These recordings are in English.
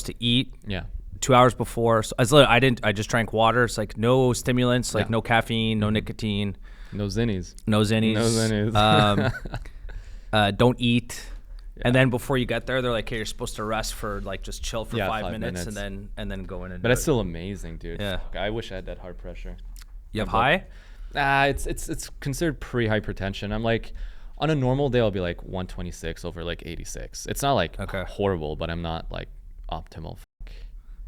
to eat. Yeah. 2 hours before. So I just drank water. It's like no stimulants, like no caffeine, no nicotine. No zinnies. No zinnies. Don't eat. Yeah. And then before you get there, they're like, "Hey, you're supposed to rest for like just chill for 5 minutes and then go in and." But that's still amazing, dude. Yeah. I wish I had that heart pressure. You have high? It's considered pre-hypertension. I'm like, on a normal day, I'll be like 126 over like 86. It's not like horrible, but I'm not like optimal.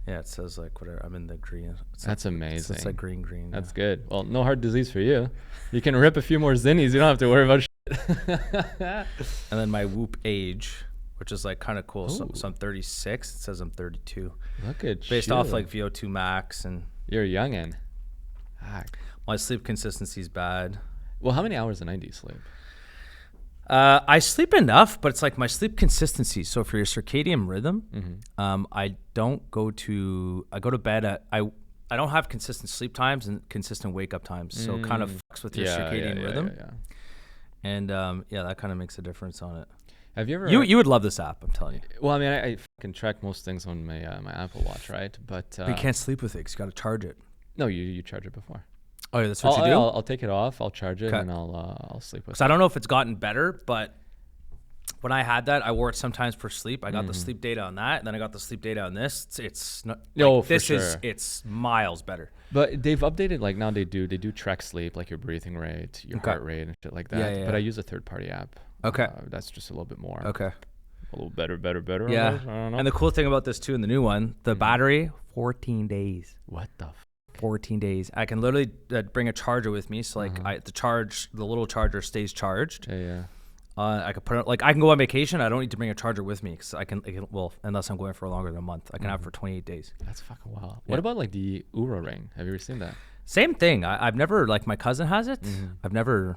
Yeah, it says like whatever. I'm in the green. That's amazing. It's like green. That's good. Well, no heart disease for you. You can rip a few more zinnies. You don't have to worry about shit. And then my Whoop age, which is like kind of cool. So I'm 36. It says I'm 32. Look at Based off like VO2 max and. You're a youngin'. My sleep consistency is bad. Well, how many hours a night do you sleep? I sleep enough, but it's like my sleep consistency. So for your circadian rhythm, I go to bed at, I don't have consistent sleep times and consistent wake up times. So it kind of fucks with your circadian rhythm. And that kind of makes a difference on it. Have you ever? You would love this app, I'm telling you. Well, I mean, I can track most things on my my Apple Watch, right? But you can't sleep with it because you got to charge it. No, you charge it before. Oh, yeah, that's what you do? I'll take it off, I'll charge it, and I'll sleep with it. So I don't know if it's gotten better, but when I had that, I wore it sometimes for sleep. I got the sleep data on that, and then I got the sleep data on this. It's not. It's miles better. But they've updated, like now they do track sleep, like your breathing rate, your heart rate, and shit like that. Yeah. But I use a third-party app. Okay. That's just a little bit more. Okay. A little better. Yeah. I don't know. And the cool thing about this too, in the new one, the battery, 14 days. What the 14 days. I can literally bring a charger with me, so like the little charger stays charged. Yeah. I could put it, like I can go on vacation. I don't need to bring a charger with me because I can unless I'm going for longer than a month. I can have it for 28 days. That's fucking wild. Yeah. What about like the Oura ring? Have you ever seen that? Same thing. I've never, like my cousin has it. I've never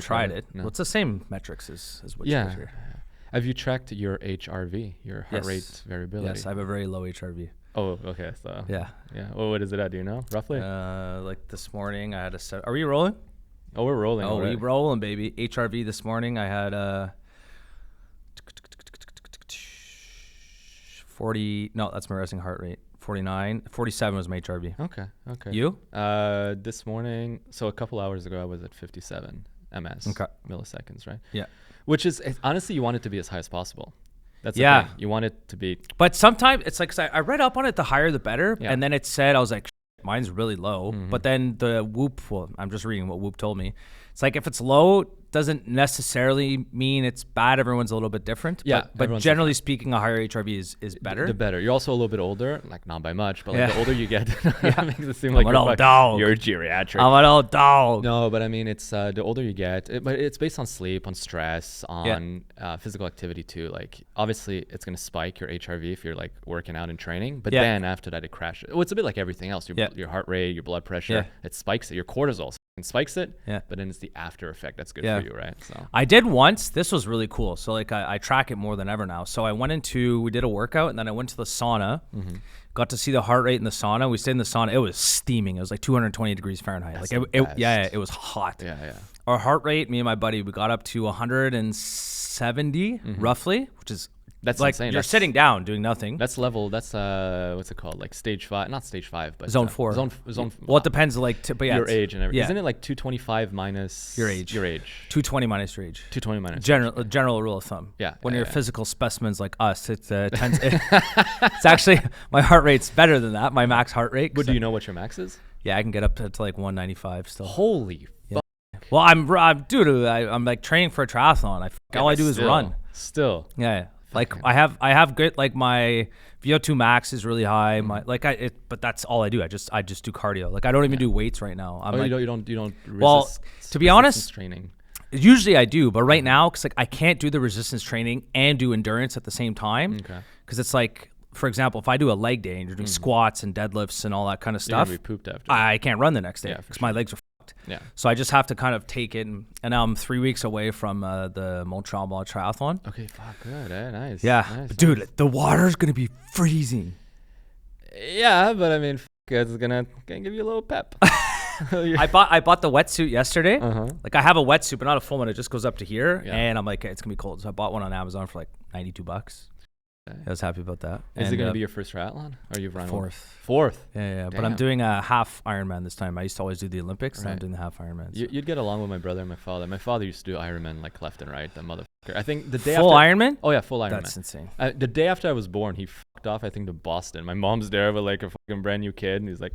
tried it. No. Well, it's the same metrics as what you guys here. Have you tracked your HRV, your heart rate variability? Yes, I have a very low HRV. Oh, okay. So yeah. Well, what is it at? Do you know roughly? Like this morning, I had a. Are we rolling? Oh, we're rolling. Oh, we rolling, baby. HRV this morning, I had 40. No, that's my resting heart rate. 49. 47 was my HRV. Okay. You? This morning. So a couple hours ago, I was at 57 ms milliseconds, right? Yeah. Which is honestly, you want it to be as high as possible. That's the thing. You want it to be. But sometimes it's like, 'cause I read up on it, the higher the better. Yeah. And then it said, I was like, mine's really low. But then the Whoop, well, I'm just reading what Whoop told me. It's like if it's low, doesn't necessarily mean it's bad. Everyone's a little bit different. Yeah. But generally speaking, a higher HRV is better. The better. You're also a little bit older, like not by much, but like the older you get, it makes it seem I'm like an old dog. You're geriatric. I'm an old dog. No, but I mean, it's the older you get, but it's based on sleep, on stress, on physical activity too. Like obviously, it's gonna spike your HRV if you're like working out and training, but then after that, it crashes. Well, it's a bit like everything else. Your heart rate, your blood pressure, it spikes it. Your cortisol spikes it, but then it's the after effect that's good for you, right? So I did once. This was really cool. So like I track it more than ever now. So we did a workout, and then I went to the sauna. Got to see the heart rate in the sauna. We stayed in the sauna. It was steaming. It was like 220 degrees Fahrenheit. That's like it was hot. Yeah. Our heart rate, me and my buddy, we got up to 170 roughly, which is that's like insane. You're sitting down doing nothing. That's level. That's what's it called? Like stage 5, not stage 5, but zone 4. Zone. Well, it depends. Like, but your age and everything. Yeah. Isn't it like 225 minus your age? 220 minus your age. 220 minus. General rule of thumb. Yeah. When you're physical specimens like us, it's it's actually my heart rate's better than that. My max heart rate. But do you know what your max is? Yeah, I can get up to like 195 still. Holy. Yeah. Well, I'm like training for a triathlon. All I do is run. Still. Yeah. Like I have good, like my VO2 max is really high. But that's all I do. I just do cardio. Like I don't even do weights right now. You don't. Well, to be honest, training. Usually I do, but right now, cause like I can't do the resistance training and do endurance at the same time. Okay. Cause it's like, for example, if I do a leg day and you're doing squats and deadlifts and all that kind of stuff, you're gonna be pooped after. I can't run the next day because my legs are. Yeah. So I just have to kind of take it, and now I'm 3 weeks away from the Montreal Triathlon. Okay, fuck, good, Nice. Yeah, nice, but dude, the water's gonna be freezing. Yeah, but I mean, it's gonna give you a little pep. I bought the wetsuit yesterday. Like I have a wetsuit, but not a full one. It just goes up to here, and I'm like, it's gonna be cold. So I bought one on Amazon for like $92. I was happy about that. Is it going to be your first triathlon? Or you've run Fourth? Yeah. Damn. But I'm doing a half Ironman this time. I used to always do the Olympics, and I'm doing the half Ironman. So. You'd get along with my brother and my father. My father used to do Ironman like left and right. That motherfucker. I think the day full after. Ironman? Oh yeah, full Ironman. That's insane. The day after I was born, he fucked off. I think to Boston. My mom's there with like a fucking brand new kid, and he's like,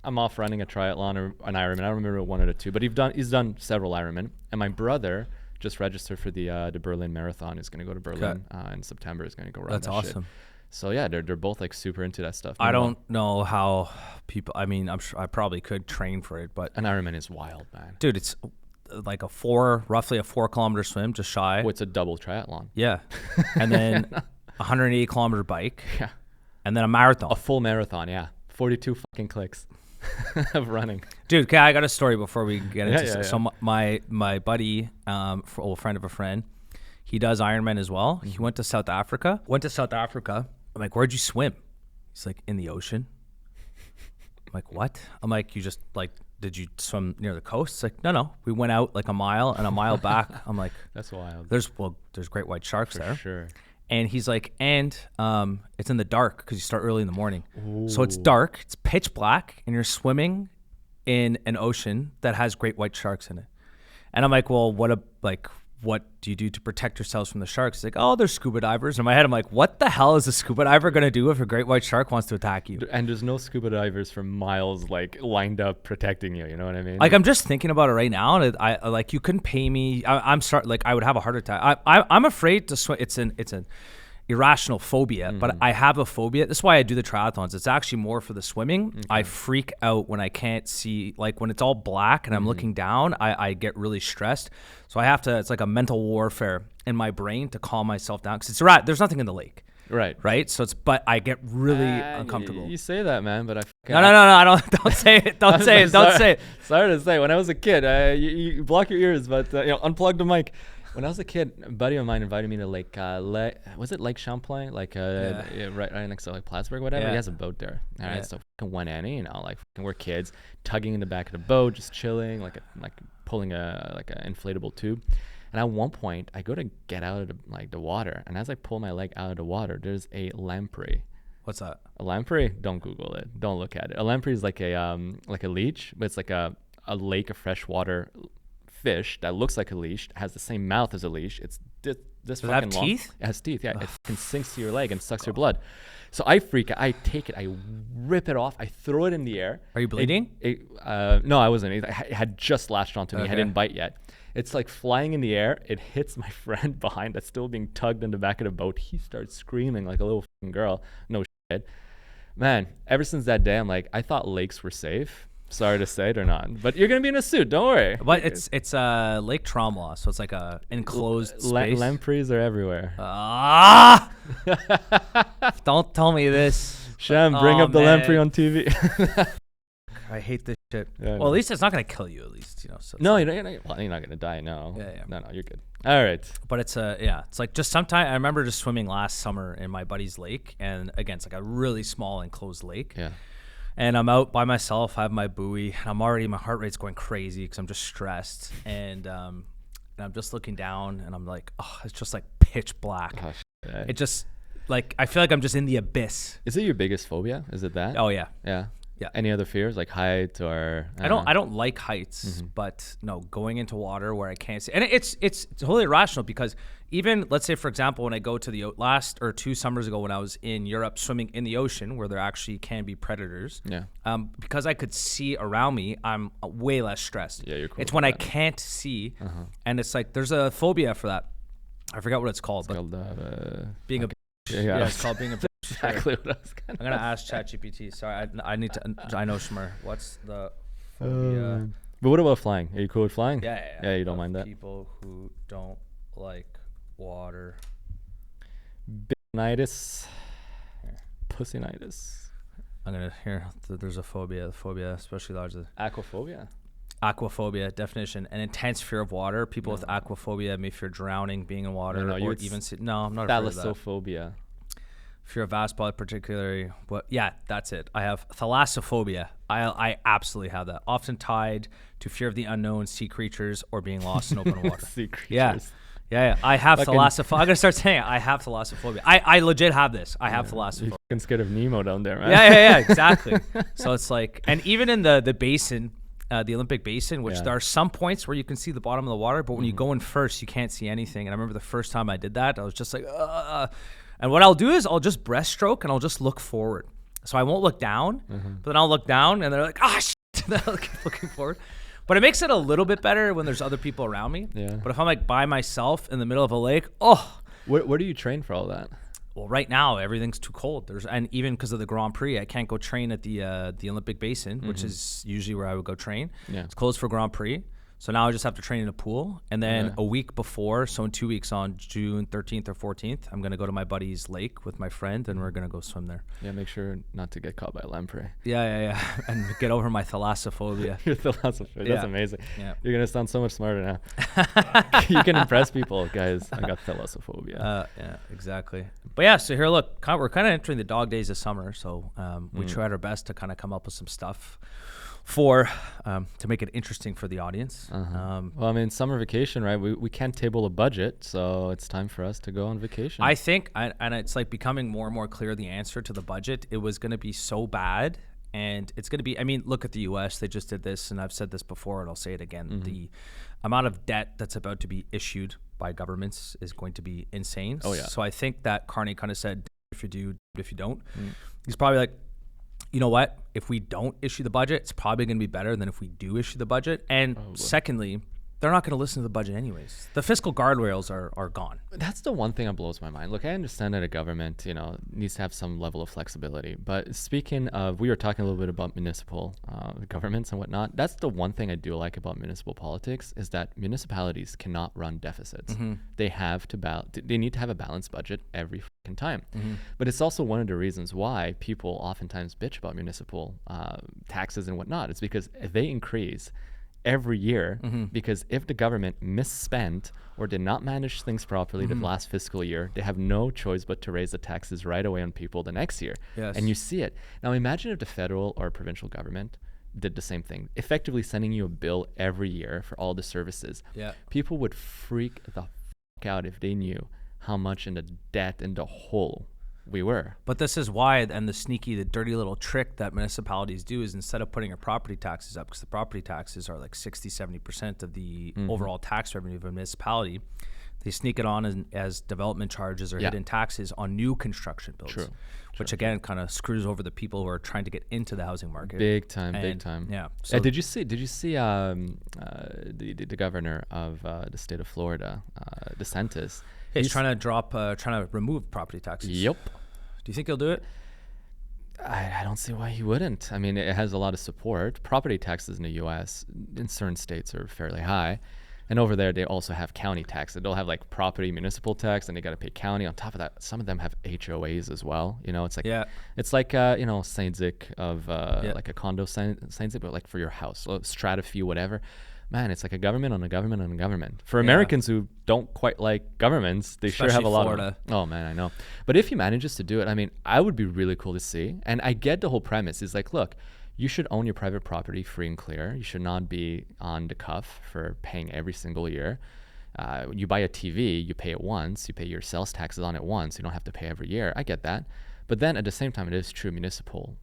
"I'm off running a triathlon or an Ironman." I don't remember one or the two, but he's done several Ironman. And my brother just registered for the Berlin Marathon. He's gonna go to Berlin in September. He's gonna go run. That's awesome. Shit. So yeah, they're both like super into that stuff. I don't know how people. I mean, I'm sure I probably could train for it, but an Ironman is wild, man. Dude, it's like roughly a 4 kilometer swim, just shy. Oh, it's a double triathlon. Yeah, and then 180 kilometer bike. Yeah, and then a marathon. A full marathon. Yeah, 42 fucking clicks of running. Dude, okay, I got a story before we get into this. Yeah. So my buddy, old friend of a friend, he does Ironman as well. He went to South Africa. I'm like, where'd you swim? He's like, in the ocean. I'm like, what? I'm like, you just like, did you swim near the coast? It's like, no. We went out like a mile and a mile back. I'm like, that's wild. There's great white sharks there. For sure. And he's like, it's in the dark because you start early in the morning. Ooh. So it's dark, it's pitch black, and you're swimming in an ocean that has great white sharks in it. And I'm like, well, what do you do to protect yourselves from the sharks? It's like, oh, there's scuba divers. In my head, I'm like, what the hell is a scuba diver going to do if a great white shark wants to attack you? And there's no scuba divers for miles, like, lined up protecting you. You know what I mean? Like, I'm just thinking about it right now. And I like, you couldn't pay me. I would have a heart attack. I'm afraid to swim. It's an irrational phobia, but I have a phobia. That's why I do the triathlons. It's actually more for the swimming. Okay. I freak out when I can't see, like when it's all black and I'm looking down, I get really stressed. So I have to, it's like a mental warfare in my brain to calm myself down. Cause there's nothing in the lake. Right. So but I get really uncomfortable. You say that, man, but No, I don't say it. Don't say it. Sorry to say, when I was a kid, you block your ears, but unplug the mic. When I was a kid, a buddy of mine invited me to was it Lake Champlain? Like right next to like Plattsburgh, whatever. Yeah. He has a boat there. All right, so fucking went in, like we're kids, tugging in the back of the boat, just chilling, like pulling an inflatable tube. And at one point, I go to get out of the water, and as I pull my leg out of the water, there's a lamprey. What's that? A lamprey? Don't Google it. Don't look at it. A lamprey is like a leech, but it's like a lake of freshwater fish that looks like a leash, has the same mouth as a leash. It's this fucking long. Teeth? It has teeth, yeah. It fucking sinks to your leg and sucks your blood. So I freak out. I take it, I rip it off, I throw it in the air. Are you bleeding? No, I wasn't. It had just latched onto me. Okay. I didn't bite yet. It's like flying in the air. It hits my friend behind that's still being tugged in the back of the boat. He starts screaming like a little fucking girl. No shit. Man, ever since that day, I'm like, I thought lakes were safe. Sorry to say, they're not. But you're gonna be in a suit. Don't worry. But it's Lake Tremblant, so it's like a enclosed space. Lampreys are everywhere. Don't tell me this. Shem, bring up the lamprey on TV. I hate this shit. Yeah, well, at least it's not gonna kill you. At least So no, you're not gonna die. No. Yeah. No, you're good. All right. But it's it's like just sometime. I remember just swimming last summer in my buddy's lake, and again, it's like a really small enclosed lake. Yeah. And I'm out by myself. I have my buoy. And my heart rate's going crazy because I'm just stressed. And I'm just looking down, and I'm like, oh, it's just like pitch black. Oh, shit. It just like I feel like I'm just in the abyss. Is it your biggest phobia? Is it that? Oh yeah. Yeah. Any other fears like height or? I don't like heights, but no, going into water where I can't see, and it's totally irrational because even let's say for example when I go to the last or 2 summers ago when I was in Europe swimming in the ocean where there actually can be predators. Yeah. Because I could see around me, I'm way less stressed. Yeah, you're cool. It's when I can't see, and it's like there's a phobia for that. I forgot what it's called. It's called being a. Yeah, it's called being a. Exactly what I was I'm gonna ask ChatGPT. Sorry, I need to. I know Shmer. What's the phobia? But what about flying? Are you cool with flying? Yeah. You don't mind that? People who don't like water. Binitis. Pussinitis. I'm gonna there's a phobia. The phobia, especially large. Aquaphobia. Aquaphobia definition: an intense fear of water. People with aquaphobia may fear drowning, being in water, or even. No, I'm not afraid of that. Thalassophobia. Fear of vast body, particularly. That's it. I have thalassophobia. I absolutely have that. Often tied to fear of the unknown, sea creatures, or being lost in open water. Sea creatures. Yeah. Yeah, I have thalassophobia. I'm gonna start saying it. I have thalassophobia. I legit have this. I have thalassophobia. You're scared of Nemo down there, right? Yeah, exactly. So it's like, and even in the basin, the Olympic basin, which there are some points where you can see the bottom of the water, but when you go in first, you can't see anything. And I remember the first time I did that, I was just like, and what I'll do is I'll just breaststroke and I'll just look forward. So I won't look down, but then I'll look down and they're like, shit. And I'll keep looking forward. But it makes it a little bit better when there's other people around me. Yeah. But if I'm like by myself in the middle of a lake, Where do you train for all that? Well, right now everything's too cold. And even because of the Grand Prix, I can't go train at the Olympic Basin, which is usually where I would go train. Yeah. It's closed for Grand Prix. So now I just have to train in a pool. And then a week before, so in 2 weeks on June 13th or 14th, I'm going to go to my buddy's lake with my friend and we're going to go swim there. Yeah, make sure not to get caught by lamprey. Yeah. And get over my thalassophobia. Your thalassophobia. That's amazing. Yeah. You're going to sound so much smarter now. You can impress people, guys. I got thalassophobia. Yeah, exactly. But yeah, so here, look, we're kind of entering the dog days of summer. So we tried our best to kind of come up with some stuff to make it interesting for the audience. Well, I mean, summer vacation, right? We can't table a budget, so it's time for us to go on vacation. I think, and it's like becoming more and more clear the answer to the budget. It was going to be so bad, and it's going to be, I mean, look at the U.S. They just did this, and I've said this before, and I'll say it again. The amount of debt that's about to be issued by governments is going to be insane. Oh, yeah. So I think that Carney kind of said, if you do, if you don't. He's probably like, you know what? If we don't issue the budget, it's probably going to be better than if we do issue the budget. And secondly, they're not going to listen to the budget anyways. The fiscal guardrails are gone. That's the one thing that blows my mind. Look, I understand that a government, needs to have some level of flexibility. But speaking of, we were talking a little bit about municipal governments and whatnot. That's the one thing I do like about municipal politics is that municipalities cannot run deficits. They have to they need to have a balanced budget every fucking time. But it's also one of the reasons why people oftentimes bitch about municipal taxes and whatnot. It's because they increase every year because if the government misspent or did not manage things properly the last fiscal year, they have no choice but to raise the taxes right away on people the next year. Yes. And you see it. Now imagine if the federal or provincial government did the same thing, effectively sending you a bill every year for all the services. Yeah. People would freak the fuck out if they knew how much in the debt in the hole we were. But this is why, and the dirty little trick that municipalities do is instead of putting your property taxes up, because the property taxes are like 60-70% of the overall tax revenue of a municipality, they sneak it on as development charges or hidden taxes on new construction builds. Which again kind of screws over the people who are trying to get into the housing market. Big time. Yeah. So did you see the governor of the state of Florida, DeSantis? He's trying to remove property taxes. Yep. Do you think he'll do it? I don't see why he wouldn't. I mean, it has a lot of support. Property taxes in the U.S. in certain states are fairly high. And over there, they also have county taxes. They'll have like property municipal tax, and they got to pay county. On top of that, some of them have HOAs as well. It's like Saint-Zic of like a condo Saint-Zic, but like for your house, strata fee, whatever. Man, it's like a government on a government on a government. For Americans who don't quite like governments, they especially sure have a lot Florida. Oh man, I know. But if he manages to do it, I mean, I would be really cool to see. And I get the whole premise. Is like, look, you should own your private property free and clear. You should not be on the cuff for paying every single year. You buy a TV, you pay it once. You pay your sales taxes on it once. You don't have to pay every year. I get that. But then at the same time, it is true municipal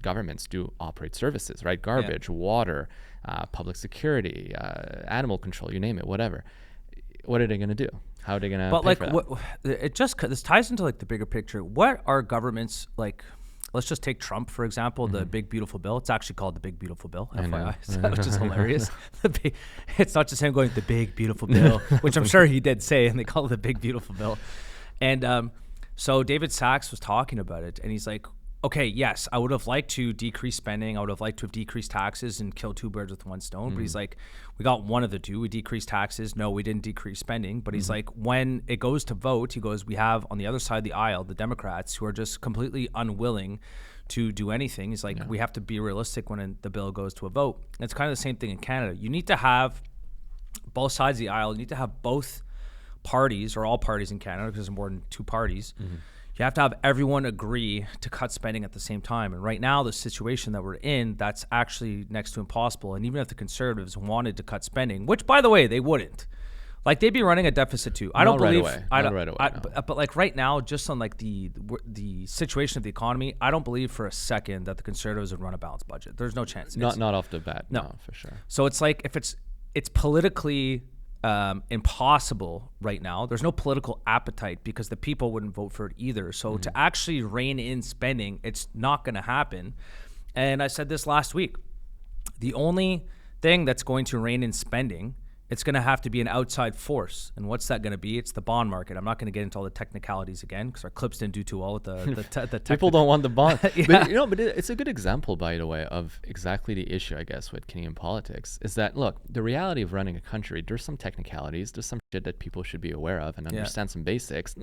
governments do operate services, right? Garbage, water, public security, animal control, you name it, whatever. What are they going to do? How are they going to pay for that? This ties into like the bigger picture. What are governments like? Let's just take Trump, for example, the Big Beautiful Bill. It's actually called the Big Beautiful Bill, FYI, which is hilarious. It's not just him going, the Big Beautiful Bill, which I'm sure he did say, and they call it the Big Beautiful Bill. And so David Sachs was talking about it, and he's like, okay, yes, I would have liked to decrease spending. I would have liked to have decreased taxes and kill two birds with one stone. But he's like, we got one of the two. We decreased taxes. No, we didn't decrease spending. But he's like, when it goes to vote, he goes, we have on the other side of the aisle, the Democrats, who are just completely unwilling to do anything. He's like, we have to be realistic when the bill goes to a vote. And it's kind of the same thing in Canada. You need to have both sides of the aisle. You need to have both parties or all parties in Canada, because there's more than two parties. You have to have everyone agree to cut spending at the same time. And right now, the situation that we're in, that's actually next to impossible. And even if the Conservatives wanted to cut spending, which, by the way, they wouldn't. Like they'd be running a deficit too. I Not don't believe. right away. I Not don't. right away, no. But like right now, just on like the situation of the economy, I don't believe for a second that the Conservatives would run a balanced budget. There's no chance. Not off the bat. No. No, for sure. So it's like if it's politically impossible right now. There's no political appetite because the people wouldn't vote for it either. So to actually rein in spending, it's not going to happen. And I said this last week. The only thing that's going to rein in spending, it's going to have to be an outside force. And what's that going to be? It's the bond market. I'm not going to get into all the technicalities again because our clips didn't do too well with the People don't want the bond. Yeah. But it's a good example, by the way, of exactly the issue, I guess, with Canadian politics is that, look, the reality of running a country, there's some technicalities, there's some shit that people should be aware of and understand some basics.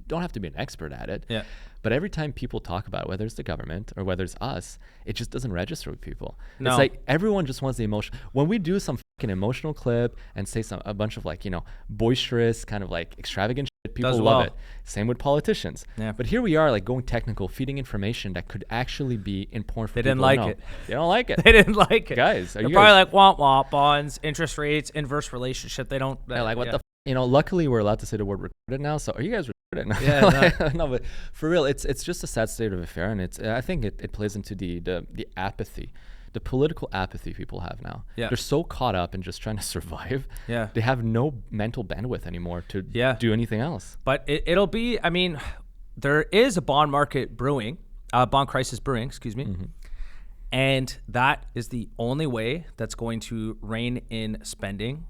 Don't have to be an expert at it. Yeah. But every time people talk about it, whether it's the government or whether it's us, it just doesn't register with people. No. It's like everyone just wants the emotion. When we do some fucking emotional clip and say a bunch of like, boisterous, kind of like extravagant shit, people love it. Same with politicians. Yeah. But here we are like going technical, feeding information that could actually be important for They people didn't like to know. it. They don't like it. They didn't like it. Guys, they're probably like womp bonds, interest rates, inverse relationship. They don't. They're like, what the luckily we're allowed to say the word recorded now. So are you guys recorded? Yeah. No, but for real, it's just a sad state of affair. And I think it plays into the apathy, the political apathy people have now. Yeah. They're so caught up in just trying to survive. Yeah. They have no mental bandwidth anymore to do anything else. But it'll be, I mean, there is a bond market brewing, bond crisis brewing, excuse me. Mm-hmm. And that is the only way that's going to rein in spending.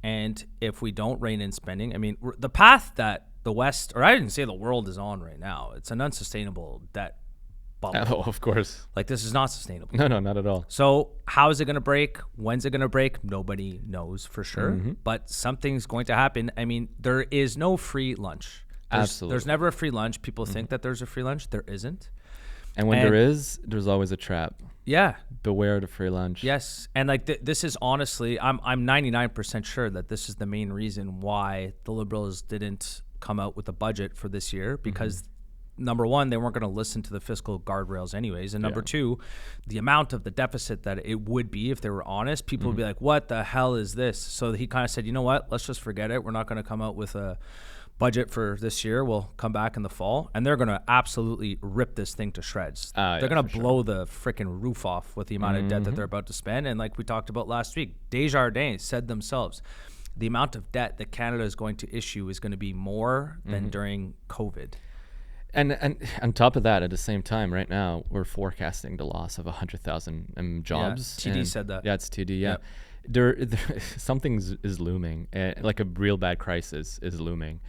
And if we don't rein in spending, I mean, the path that the West, or I didn't say the world is on right now, it's an unsustainable debt bubble. Oh, of course. Like this is not sustainable. No, not at all. So how is it going to break? When's it going to break? Nobody knows for sure, but something's going to happen. I mean, there is no free lunch. Absolutely. There's never a free lunch. People think that there's a free lunch. There isn't. And when there is, there's always a trap. Yeah. Beware the free lunch. Yes. And like this is honestly, I'm 99% sure that this is the main reason why the Liberals didn't come out with a budget for this year because number one, they weren't going to listen to the fiscal guardrails anyways. And number two, the amount of the deficit that it would be if they were honest, people would be like, what the hell is this? So he kind of said, you know what, let's just forget it. We're not going to come out with a budget for this year. We'll come back in the fall. And they're going to absolutely rip this thing to shreds. They're going to blow the freaking roof off with the amount of debt that they're about to spend. And like we talked about last week, Desjardins said themselves, the amount of debt that Canada is going to issue is going to be more than during COVID. And on top of that, at the same time, right now, we're forecasting the loss of 100,000 jobs. Yeah, TD said that. Yeah, it's TD, yeah. Yep. There something is looming. Like a real bad crisis is looming.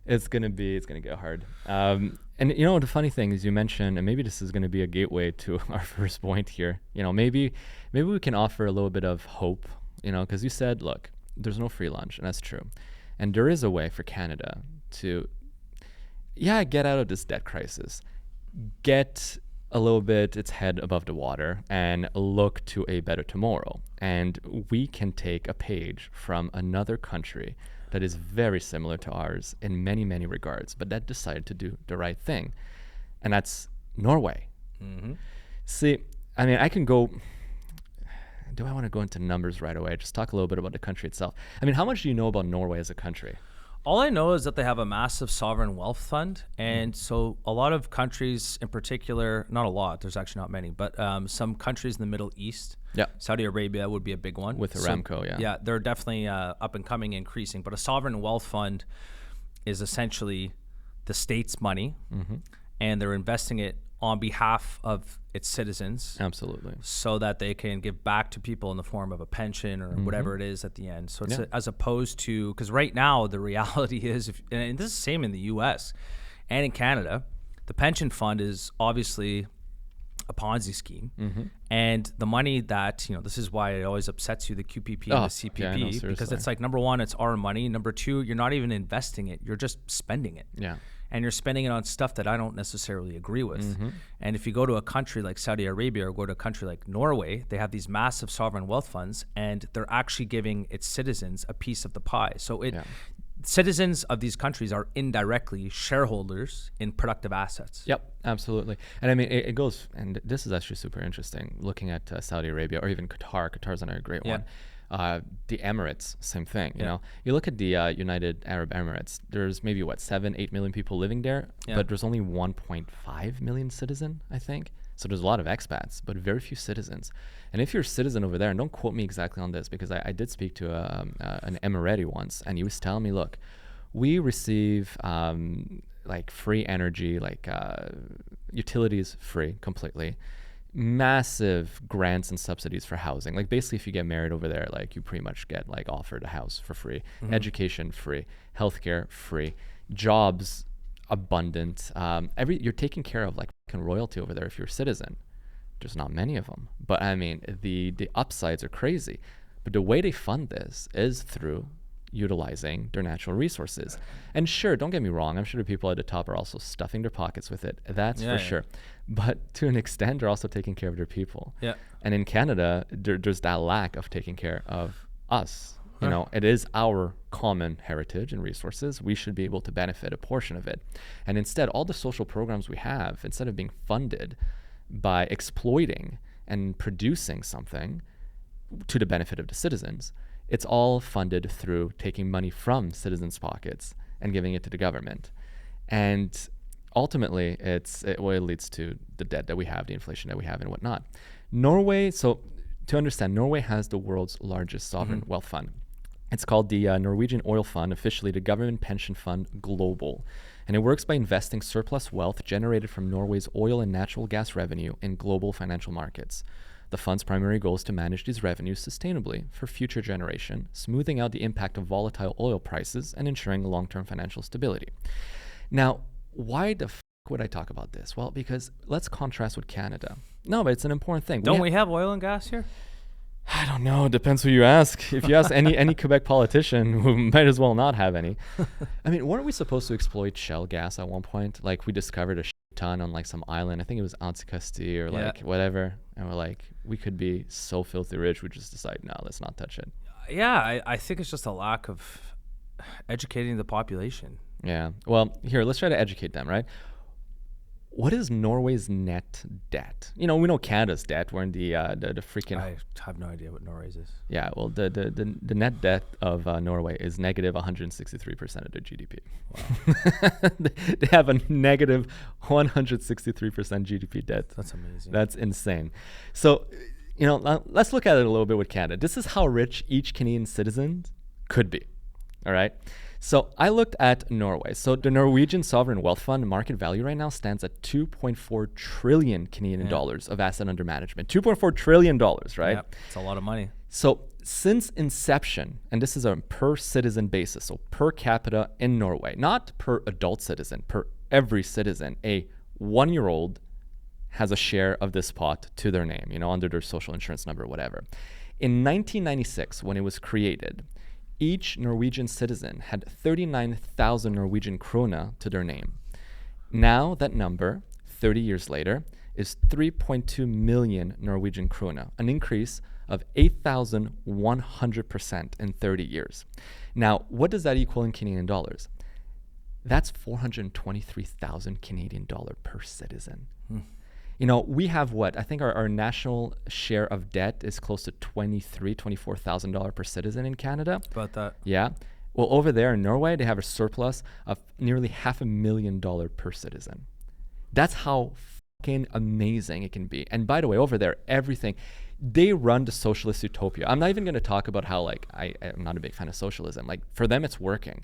It's gonna get hard. And the funny thing is, you mentioned, and maybe this is gonna be a gateway to our first point here. Maybe we can offer a little bit of hope. Because you said, look, there's no free lunch, and that's true. And there is a way for Canada to, get out of this debt crisis, get a little bit its head above the water, and look to a better tomorrow. And we can take a page from another country that is very similar to ours in many, many regards, but that decided to do the right thing. And that's Norway. See, I mean, I can go... Do I want to go into numbers right away? Just talk a little bit about the country itself. I mean, how much do you know about Norway as a country? All I know is that they have a massive sovereign wealth fund. And so a lot of countries in particular, not a lot, there's actually not many, but some countries in the Middle East, Saudi Arabia would be a big one. With Aramco, Yeah, they're definitely up and coming, increasing. But a sovereign wealth fund is essentially the state's money, and they're investing it on behalf of its citizens. Absolutely. So that they can give back to people in the form of a pension or whatever it is at the end. So it's as opposed to, because right now the reality is, and this is the same in the US and in Canada, the pension fund is obviously a Ponzi scheme. And the money that, this is why it always upsets you, the QPP and the CPP, because it's like, number one, it's our money. Number two, you're not even investing it. You're just spending it. Yeah. And you're spending it on stuff that I don't necessarily agree with. And if you go to a country like Saudi Arabia or go to a country like Norway, they have these massive sovereign wealth funds, and they're actually giving its citizens a piece of the pie. So citizens of these countries are indirectly shareholders in productive assets. Yep, absolutely. And I mean, it goes, and this is actually super interesting, looking at Saudi Arabia or even Qatar. Qatar's another great one. The Emirates, same thing. You know, you look at the United Arab Emirates. There's maybe 7-8 million people living there, but there's only 1.5 million citizen, I think. So there's a lot of expats, but very few citizens. And if you're a citizen over there, and don't quote me exactly on this, because I did speak to an Emirati once, and he was telling me, look, we receive like free energy, like utilities free completely, massive grants and subsidies for housing. Like basically if you get married over there, like you pretty much get like offered a house for free, education free, healthcare free, jobs abundant. You're taken care of like royalty over there if you're a citizen. There's not many of them, but I mean the upsides are crazy. But the way they fund this is through utilizing their natural resources. And sure, don't get me wrong, I'm sure the people at the top are also stuffing their pockets with it. That's for sure. But to an extent, they're also taking care of their people. Yeah. And in Canada, there's that lack of taking care of us. You know, it is our common heritage and resources. We should be able to benefit a portion of it. And instead, all the social programs we have, instead of being funded by exploiting and producing something to the benefit of the citizens, it's all funded through taking money from citizens' pockets and giving it to the government. And ultimately, it leads to the debt that we have, the inflation that we have, and whatnot. Norway, so to understand, Norway has the world's largest sovereign wealth fund. It's called the Norwegian Oil Fund, officially the Government Pension Fund Global. And it works by investing surplus wealth generated from Norway's oil and natural gas revenue in global financial markets. The fund's primary goal is to manage these revenues sustainably for future generation, smoothing out the impact of volatile oil prices and ensuring long-term financial stability. Now, why the would I talk about this? Well, because let's contrast with Canada. No, but it's an important thing. Don't we have oil and gas here? I don't know. Depends who you ask. If you ask any Quebec politician, we might as well not have any. I mean, weren't we supposed to exploit shale gas at one point? Like we discovered a ton on like some island. I think it was Anticosti or like whatever. And we're like, we could be so filthy rich. We just decide, no, let's not touch it. Yeah, I think it's just a lack of educating the population. Yeah. Well, here, let's try to educate them, right? What is Norway's net debt? You know, we know Canada's debt. We're in the freaking. I have no idea what Norway's is. Yeah, well, the net debt of Norway is negative 163% of their GDP. Wow. They have a negative 163% GDP debt. That's amazing. That's insane. So, you know, let's look at it a little bit with Canada. This is how rich each Canadian citizen could be. All right. So I looked at Norway. So the Norwegian Sovereign Wealth Fund market value right now stands at 2.4 trillion Canadian dollars of asset under management. $2.4 trillion, right? Yeah, it's a lot of money. So since inception, and this is a per citizen basis, so per capita in Norway, not per adult citizen, per every citizen, a 1-year-old has a share of this pot to their name, you know, under their social insurance number, whatever. In 1996, when it was created, each Norwegian citizen had 39,000 Norwegian krona to their name. Now that number, 30 years later, is 3.2 million Norwegian krona, an increase of 8,100% in 30 years. Now, what does that equal in Canadian dollars? That's 423,000 Canadian dollar per citizen. You know, we have what? I think our national share of debt is close to $24,000 per citizen in Canada. About that. Yeah. Well, over there in Norway, they have a surplus of nearly $500,000 per citizen. That's how fucking amazing it can be. And by the way, over there, everything, they run the socialist utopia. I'm not even going to talk about how, like, I'm not a big fan of socialism. Like, for them, it's working.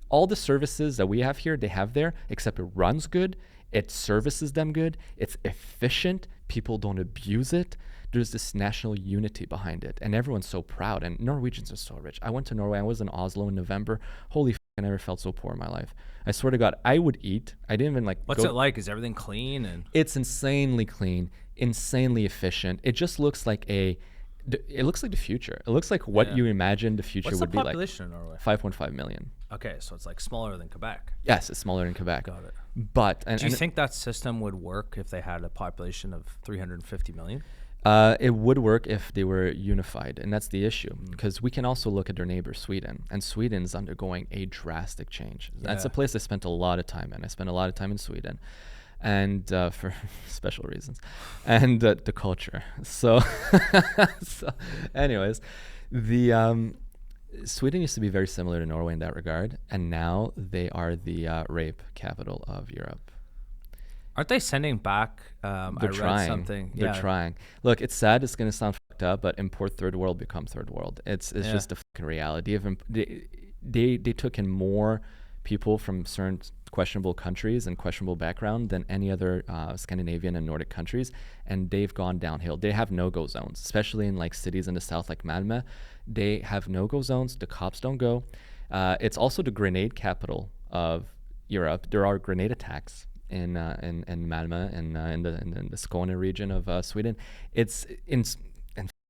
All the services that we have here, they have there, except it runs good. It services them good. It's efficient. People don't abuse it. There's this national unity behind it. And everyone's so proud. And Norwegians are so rich. I went to Norway. I was in Oslo in November. Holy f***, I never felt so poor in my life. I swear to God, I would eat. I didn't even like What's it like? Is everything clean? And it's insanely clean, insanely efficient. It just looks like it looks like the future. It looks like what you imagine the future would be like. What's the population in Norway? 5.5 million. Okay, so it's like smaller than Quebec. Yes, it's smaller than Quebec. Got it. But do you think that system would work if they had a population of 350 million? It would work if they were unified, and that's the issue. Because we can also look at their neighbor Sweden, and Sweden's undergoing a drastic change. That's a place I spent a lot of time in. I spent a lot of time in Sweden, and for special reasons, and the culture. So anyways, The Sweden used to be very similar to Norway in that regard, and now they are the rape capital of Europe. Aren't they sending back? They're I read trying. something. They're trying. Look, it's sad. It's going to sound fucked up, but import third world, become third world. It's just a fucking reality. They took in more people from certain questionable countries and questionable background than any other Scandinavian and Nordic countries, and they've gone downhill. They have no-go zones, especially in like cities in the south like Malmö. They have no-go zones. The cops don't go. It's also the grenade capital of Europe. There are grenade attacks in Malmö and in the Skåne region of Sweden. It's in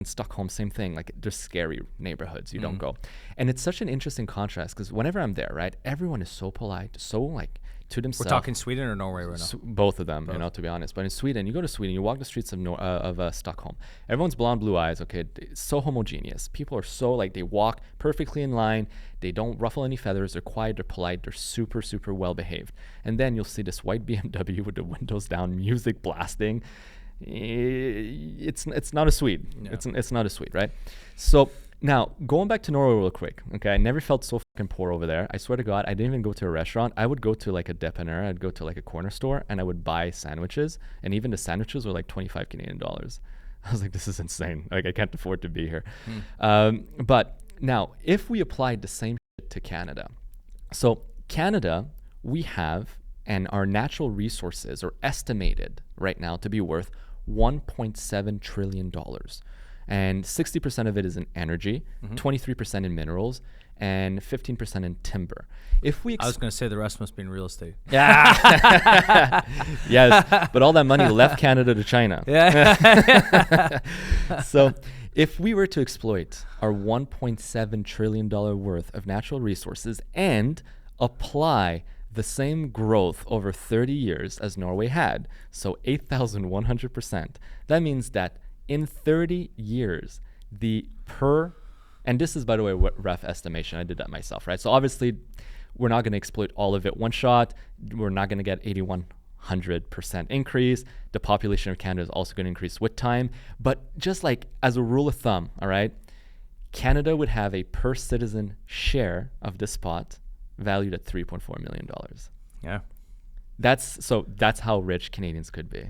Stockholm, same thing. Like, there's scary neighborhoods. You don't go. And it's such an interesting contrast because whenever I'm there, right, everyone is so polite, so like to themselves. We're talking Sweden or Norway right now? Both of them, you know, to be honest. But in Sweden, you go to Sweden, you walk the streets of Stockholm. Everyone's blonde, blue eyes. Okay, it's so homogeneous. People are so like, they walk perfectly in line. They don't ruffle any feathers. They're quiet. They're polite. They're super, super well behaved. And then you'll see this white BMW with the windows down, music blasting. It's not a Swede. Yeah. It's not a Swede, right? So now going back to Norway real quick. Okay, I never felt so fucking poor over there. I swear to God, I didn't even go to a restaurant. I would go to like a dépanneur. I'd go to like a corner store and I would buy sandwiches, and even the sandwiches were like 25 Canadian dollars. I was like, this is insane. Like, I can't afford to be here. But now, if we applied the same shit to Canada, so Canada, we have, and our natural resources are estimated right now to be worth $1.7 trillion. And 60% of it is in energy, 23% in minerals, and 15% in timber. If we I was going to say the rest must be in real estate. Yeah. Yes, but all that money left Canada to China. Yeah. So if we were to exploit our $1.7 trillion worth of natural resources and apply the same growth over 30 years as Norway had, so 8,100%, that means that in 30 years, and this is, by the way, what rough estimation, I did that myself, right? So obviously, we're not going to exploit all of it one shot. We're not going to get 8,100% increase. The population of Canada is also going to increase with time. But just like as a rule of thumb, all right, Canada would have a per citizen share of this pot valued at $3.4 million. Yeah. That's how rich Canadians could be.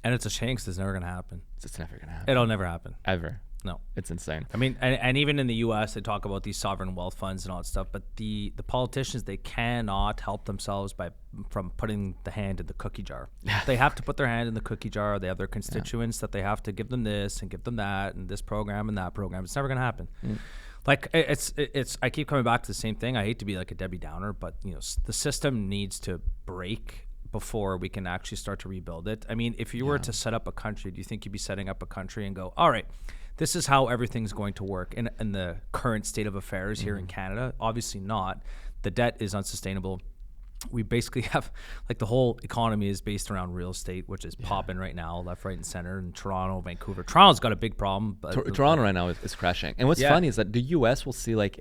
And it's a shame because it's never going to happen. It's never going to happen. It'll never happen. Ever. No. It's insane. I mean, and even in the U.S., they talk about these sovereign wealth funds and all that stuff, but the politicians, they cannot help themselves from putting the hand in the cookie jar. They have to put their hand in the cookie jar. They have their constituents that they have to give them this and give them that and this program and that program. It's never going to happen. Like, it's I keep coming back to the same thing. I hate to be like a Debbie Downer, but you know, the system needs to break before we can actually start to rebuild it. I mean, if you were to set up a country, do you think you'd be setting up a country and go, all right, this is how everything's going to work in the current state of affairs here in Canada? Obviously not. The debt is unsustainable. We basically have, like, the whole economy is based around real estate, which is popping right now, left, right, and center, in Toronto, Vancouver. Toronto's got a big problem. But Toronto right now is crashing. And what's funny is that the U.S. will see like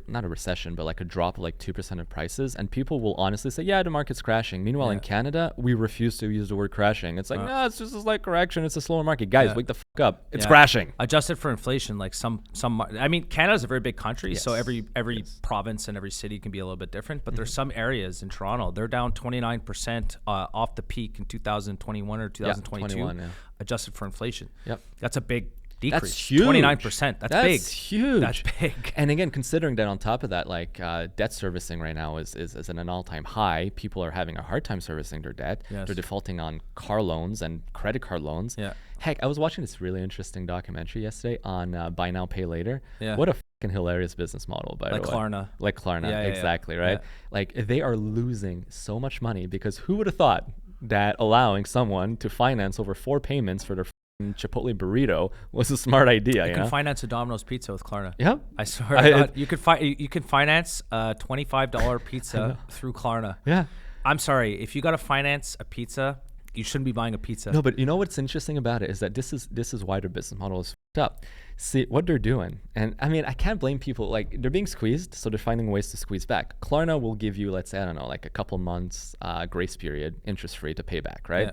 not a recession, but like a drop of like 2% of prices, and people will honestly say, yeah, the market's crashing. Meanwhile, in Canada, we refuse to use the word crashing. It's like, no, it's just a slight correction. It's a slower market. Guys, wake the fuck up. It's crashing. Adjusted for inflation, like some. I mean, Canada's a very big country, so every province and every city can be a little bit different. But there's some areas in Toronto, they're down 29% off the peak in 2021 or 2022, adjusted for inflation. Yep, that's a big decrease. That's huge. 29%. That's big. That's huge. That's big. And again, considering that on top of that, like debt servicing right now is at an all-time high. People are having a hard time servicing their debt. Yes. They're defaulting on car loans and credit card loans. Yeah. Heck, I was watching this really interesting documentary yesterday on buy now, pay later. Yeah. What a fucking hilarious business model, by the way. Klarna. Like Klarna, exactly, right? Yeah. Like, they are losing so much money because who would have thought that allowing someone to finance over 4 payments for their Chipotle burrito was a smart idea. You can finance a Domino's pizza with Klarna. Yeah, I swear to God, you could finance a $25 pizza through Klarna. Yeah, I'm sorry, if you got to finance a pizza, you shouldn't be buying a pizza. No, but you know what's interesting about it is that this is why their business model is fucked up. See what they're doing, and I mean, I can't blame people. Like, they're being squeezed, so they're finding ways to squeeze back. Klarna will give you, let's say, I don't know, like a couple months grace period, interest free, to pay back, right? Yeah.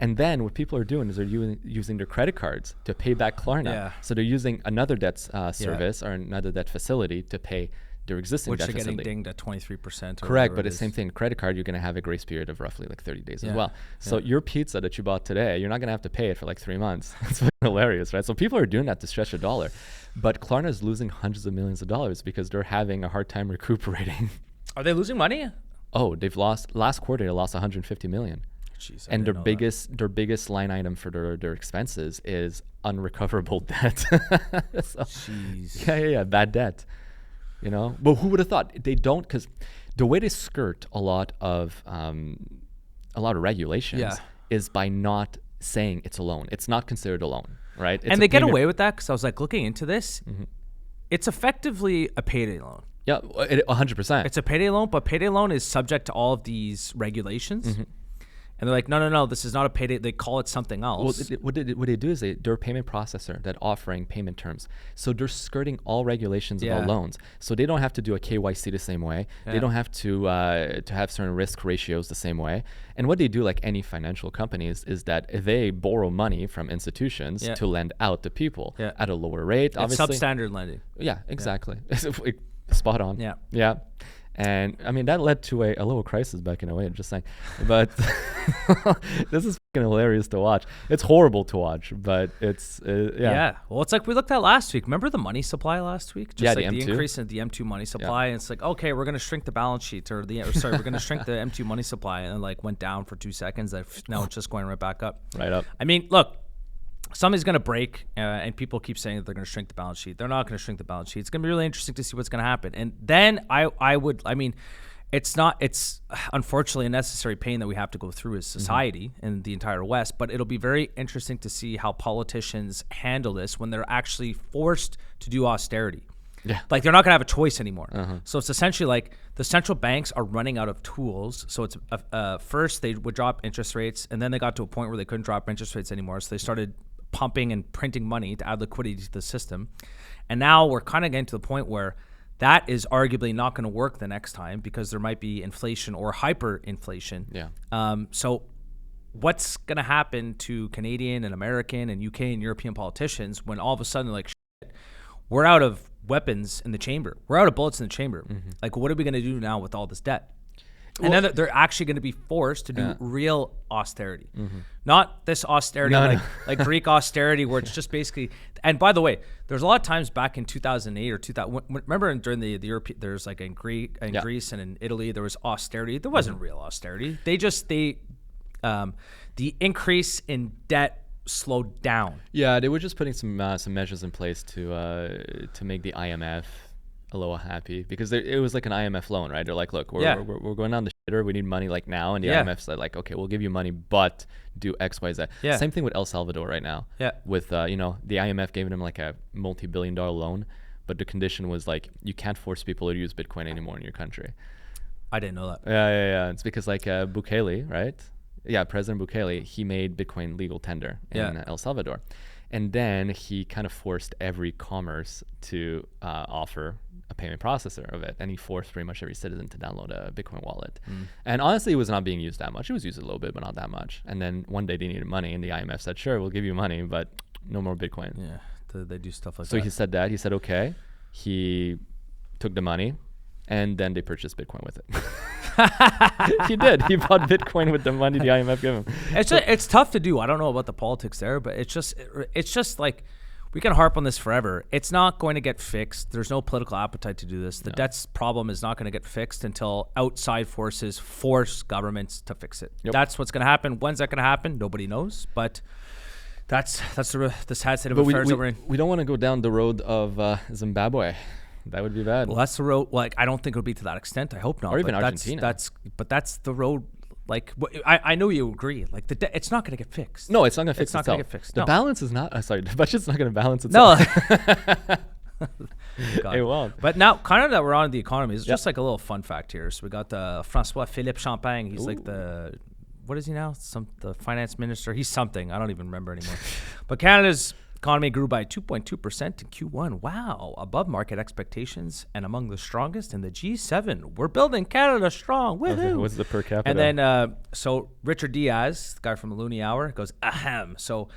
And then what people are doing is they're using their credit cards to pay back Klarna. Yeah. So they're using another debt service or another debt facility to pay their existing Which debt they're getting facility. dinged at 23%. Correct, but the same thing. Credit card, you're going to have a grace period of roughly like 30 days as well. So your pizza that you bought today, you're not going to have to pay it for like 3 months. It's hilarious, right? So people are doing that to stretch the dollar. But Klarna is losing hundreds of millions of dollars because they're having a hard time recuperating. Are they losing money? Oh, they've lost, last quarter, they lost 150 million. Jeez, And their biggest line item for their expenses is unrecoverable debt. So, Jeez. Yeah, bad debt. You know, but who would have thought? They don't, because the way they skirt a lot of regulations is by not saying it's a loan. It's not considered a loan, right? It's and they get away with that because I was like looking into this. It's effectively a payday loan. Yeah, 100%. It's a payday loan, but payday loan is subject to all of these regulations. And they're like, no, this is not a payday. They call it something else. Well, what they do is they're a payment processor that offering payment terms. So they're skirting all regulations about loans. So they don't have to do a KYC the same way. They don't have to have certain risk ratios the same way. And what they do, like any financial companies, is that they borrow money from institutions to lend out to people at a lower rate. It's substandard lending. Yeah, exactly. Spot on. Yeah. And I mean, that led to a little crisis back in 08, just saying. But this is fucking hilarious to watch. It's horrible to watch, but it's, Yeah. Well, it's like we looked at last week. Remember the money supply last week? Just like the the M2? increase in the M2 money supply. And it's like, okay, we're going to shrink the balance sheet we're going to shrink the M2 money supply. And it like went down for 2 seconds. Now it's just going right back up. Right up. I mean, look. Something's going to break, and people keep saying that they're going to shrink the balance sheet. They're not going to shrink the balance sheet. It's going to be really interesting to see what's going to happen. And then it's unfortunately a necessary pain that we have to go through as society in the entire West, but it'll be very interesting to see how politicians handle this when they're actually forced to do austerity. Yeah. Like they're not going to have a choice anymore. So it's essentially like the central banks are running out of tools. So it's first they would drop interest rates, and then they got to a point where they couldn't drop interest rates anymore. So they started pumping and printing money to add liquidity to the system. And now we're kind of getting to the point where that is arguably not going to work the next time because there might be inflation or hyperinflation. Yeah. So what's going to happen to Canadian and American and UK and European politicians when all of a sudden, like, shit, we're out of weapons in the chamber. We're out of bullets in the chamber. Like, what are we going to do now with all this debt? And then they're actually going to be forced to do real austerity, not this austerity like Greek austerity where it's just basically. And by the way, there's a lot of times back in 2008 or 2000. Remember during the European, there's like in Greece and in Italy there was austerity. There wasn't real austerity. The increase in debt slowed down. Yeah, they were just putting some measures in place to make the IMF a little happy because it was like an IMF loan, right? They're like, look, we're going down the shitter. We need money like now, and the IMF's like, okay, we'll give you money, but do X, Y, Z. Yeah. Same thing with El Salvador right now. Yeah. With the IMF gave them like a multi-billion-dollar loan, but the condition was like you can't force people to use Bitcoin anymore in your country. I didn't know that. Yeah. It's because like Bukele, right? Yeah, President Bukele, he made Bitcoin legal tender in El Salvador. And then he kind of forced every commerce to offer a payment processor of it. And he forced pretty much every citizen to download a Bitcoin wallet. And honestly, it was not being used that much. It was used a little bit, but not that much. And then one day they needed money, and the IMF said, sure, we'll give you money, but no more Bitcoin. Yeah, they do stuff like that. So he said that. He said, okay. He took the money, and then they purchased Bitcoin with it. He did. He bought Bitcoin with the money the IMF gave him. It's tough to do. I don't know about the politics there, but it's just like we can harp on this forever. It's not going to get fixed. There's no political appetite to do this. The debts problem is not going to get fixed until outside forces force governments to fix it. Yep. That's what's going to happen. When's that going to happen? Nobody knows. But that's the sad state of affairs that we're in. We don't want to go down the road of Zimbabwe. That would be bad. Well, that's the road. Like, I don't think it would be to that extent. I hope not. Or even Argentina. That's the road. Like, I know you agree. Like, it's not going to get fixed. No, it's not going to fix itself. It's not going to get fixed. The balance is not. Sorry, the budget's not going to balance itself. No. It won't. But now, kind of that we're on the economy, it's just like a little fun fact here. So we got François Philippe Champagne. He's like what is he now? The finance minister. He's something. I don't even remember anymore. But Canada's Economy grew by 2.2% in Q1. Wow, above market expectations and among the strongest in the G7. We're building Canada strong. Woohoo! Okay, what's the per capita? And then, so Richard Diaz, the guy from the Looney Hour, goes, ahem. So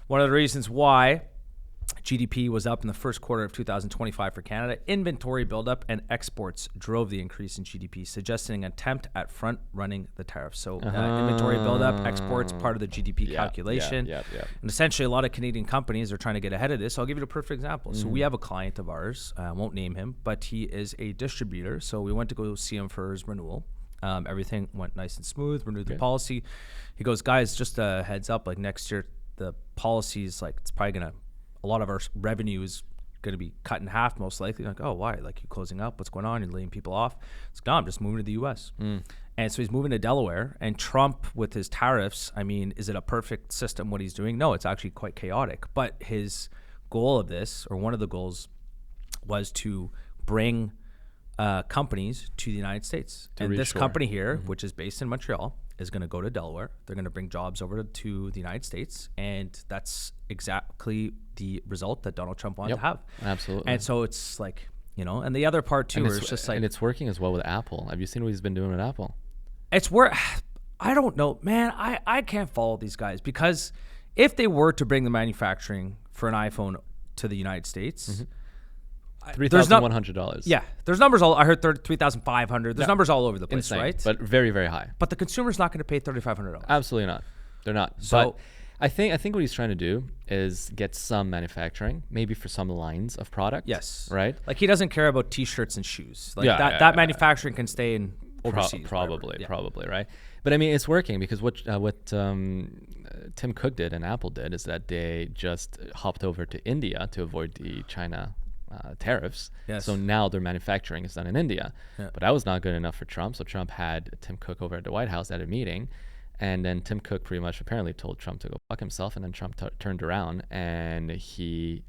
one of the reasons why GDP was up in the first quarter of 2025 for Canada, inventory buildup and exports drove the increase in GDP, suggesting an attempt at front-running the tariffs. So inventory buildup, exports, part of the GDP calculation. And essentially, a lot of Canadian companies are trying to get ahead of this. I'll give you a perfect example. So we have a client of ours, I won't name him, but he is a distributor. So we went to go see him for his renewal. Everything went nice and smooth, renewed the policy. He goes, guys, just a heads up, like next year, the policy is like, it's probably going to, a lot of our revenue is going to be cut in half, most likely. Like, oh, why? Like, you closing up? What's going on? You're laying people off? It's no, I'm just moving to the U.S. And so he's moving to Delaware. And Trump, with his tariffs, I mean, is it a perfect system, what he's doing? No, it's actually quite chaotic. But his goal of this, or one of the goals, was to bring companies to the United States. And this company here, which is based in Montreal, is going to go to Delaware. They're going to bring jobs over to the United States. And that's exactly the result that Donald Trump wanted to have. Absolutely. And so it's like, you know, and the other part too is just like, and it's working as well with Apple. Have you seen what he's been doing with Apple? It's where, I don't know, man, I can't follow these guys, because if they were to bring the manufacturing for an iPhone to the United States, $3,100. Yeah, there's numbers all. I heard $3,500. There's numbers all over the place, insane, right? But very, very high. But the consumer's not going to pay $3,500. Absolutely not. They're not. So, but I think what he's trying to do is get some manufacturing, maybe for some lines of product. Yes. Right. Like, he doesn't care about T-shirts and shoes. Like that manufacturing can stay in overseas. Probably, right. But I mean, it's working, because what Tim Cook did and Apple did is that they just hopped over to India to avoid the China tariffs. Yes. So now their manufacturing is done in India. Yeah. But that was not good enough for Trump. So Trump had Tim Cook over at the White House at a meeting. And then Tim Cook pretty much apparently told Trump to go fuck himself. And then Trump turned around and he,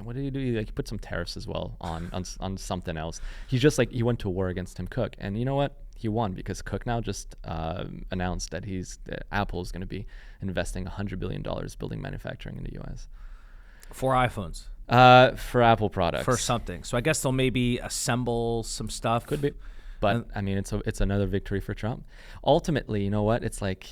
what did he do? He put some tariffs as well on something else. He's just like, he went to war against Tim Cook. And you know what? He won, because Cook now just announced that Apple is going to be investing $100 billion building manufacturing in the U.S. For iPhones. For Apple products. For something. So I guess they'll maybe assemble some stuff. Could be. But I mean, it's another victory for Trump. Ultimately, you know what? It's like,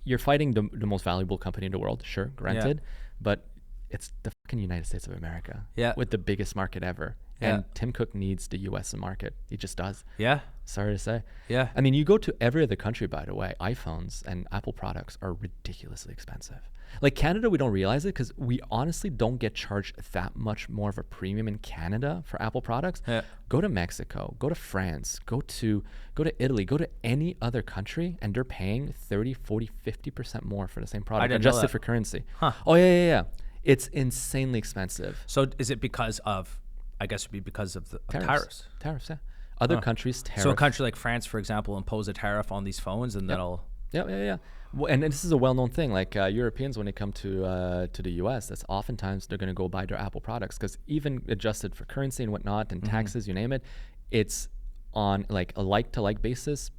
you're fighting the most valuable company in the world, sure, granted. But it's the fucking United States of America. Yeah. With the biggest market ever. Yeah. And Tim Cook needs the U.S. market. He just does. Yeah. Sorry to say. Yeah. I mean, you go to every other country, by the way, iPhones and Apple products are ridiculously expensive. Like Canada, we don't realize it because we honestly don't get charged that much more of a premium in Canada for Apple products. Yeah. Go to Mexico, go to France, go to Italy, go to any other country, and they're paying 30, 40, 50% more for the same product, adjusted for currency. Huh. Oh, yeah. It's insanely expensive. So is it because of, I guess it would be because of the tariffs? Tariffs, yeah. Other countries tariff. So a country like France, for example, impose a tariff on these phones, and that'll... Yeah. Well, and this is a well-known thing. Like Europeans, when they come to the U.S., that's oftentimes they're going to go buy their Apple products because even adjusted for currency and whatnot and taxes, you name it, it's on like a like-to-like basis,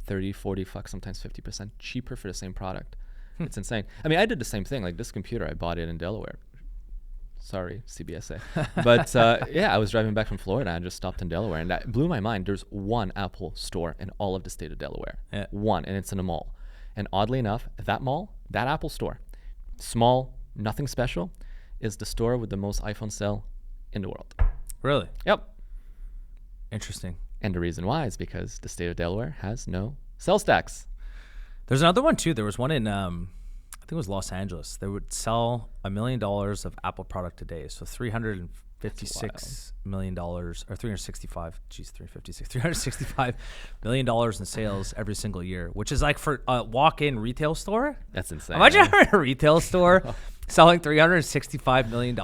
30, 40, sometimes 50% cheaper for the same product. It's insane. I mean, I did the same thing. Like this computer, I bought it in Delaware. Sorry, CBSA. But I was driving back from Florida and I just stopped in Delaware, and that blew my mind. There's one Apple store in all of the state of Delaware. Yeah. One, and it's in a mall. And oddly enough, that mall, that Apple store, small, nothing special, is the store with the most iPhone sale in the world. Really? Yep. Interesting. And the reason why is because the state of Delaware has no sales tax. There's another one too. There was one in, I think it was Los Angeles. They would sell $1 million of Apple product a day. So $356 million, or 365, geez, 356, $365 million in sales every single year, which is like for a walk-in retail store. That's insane. Imagine having a retail store selling $365 million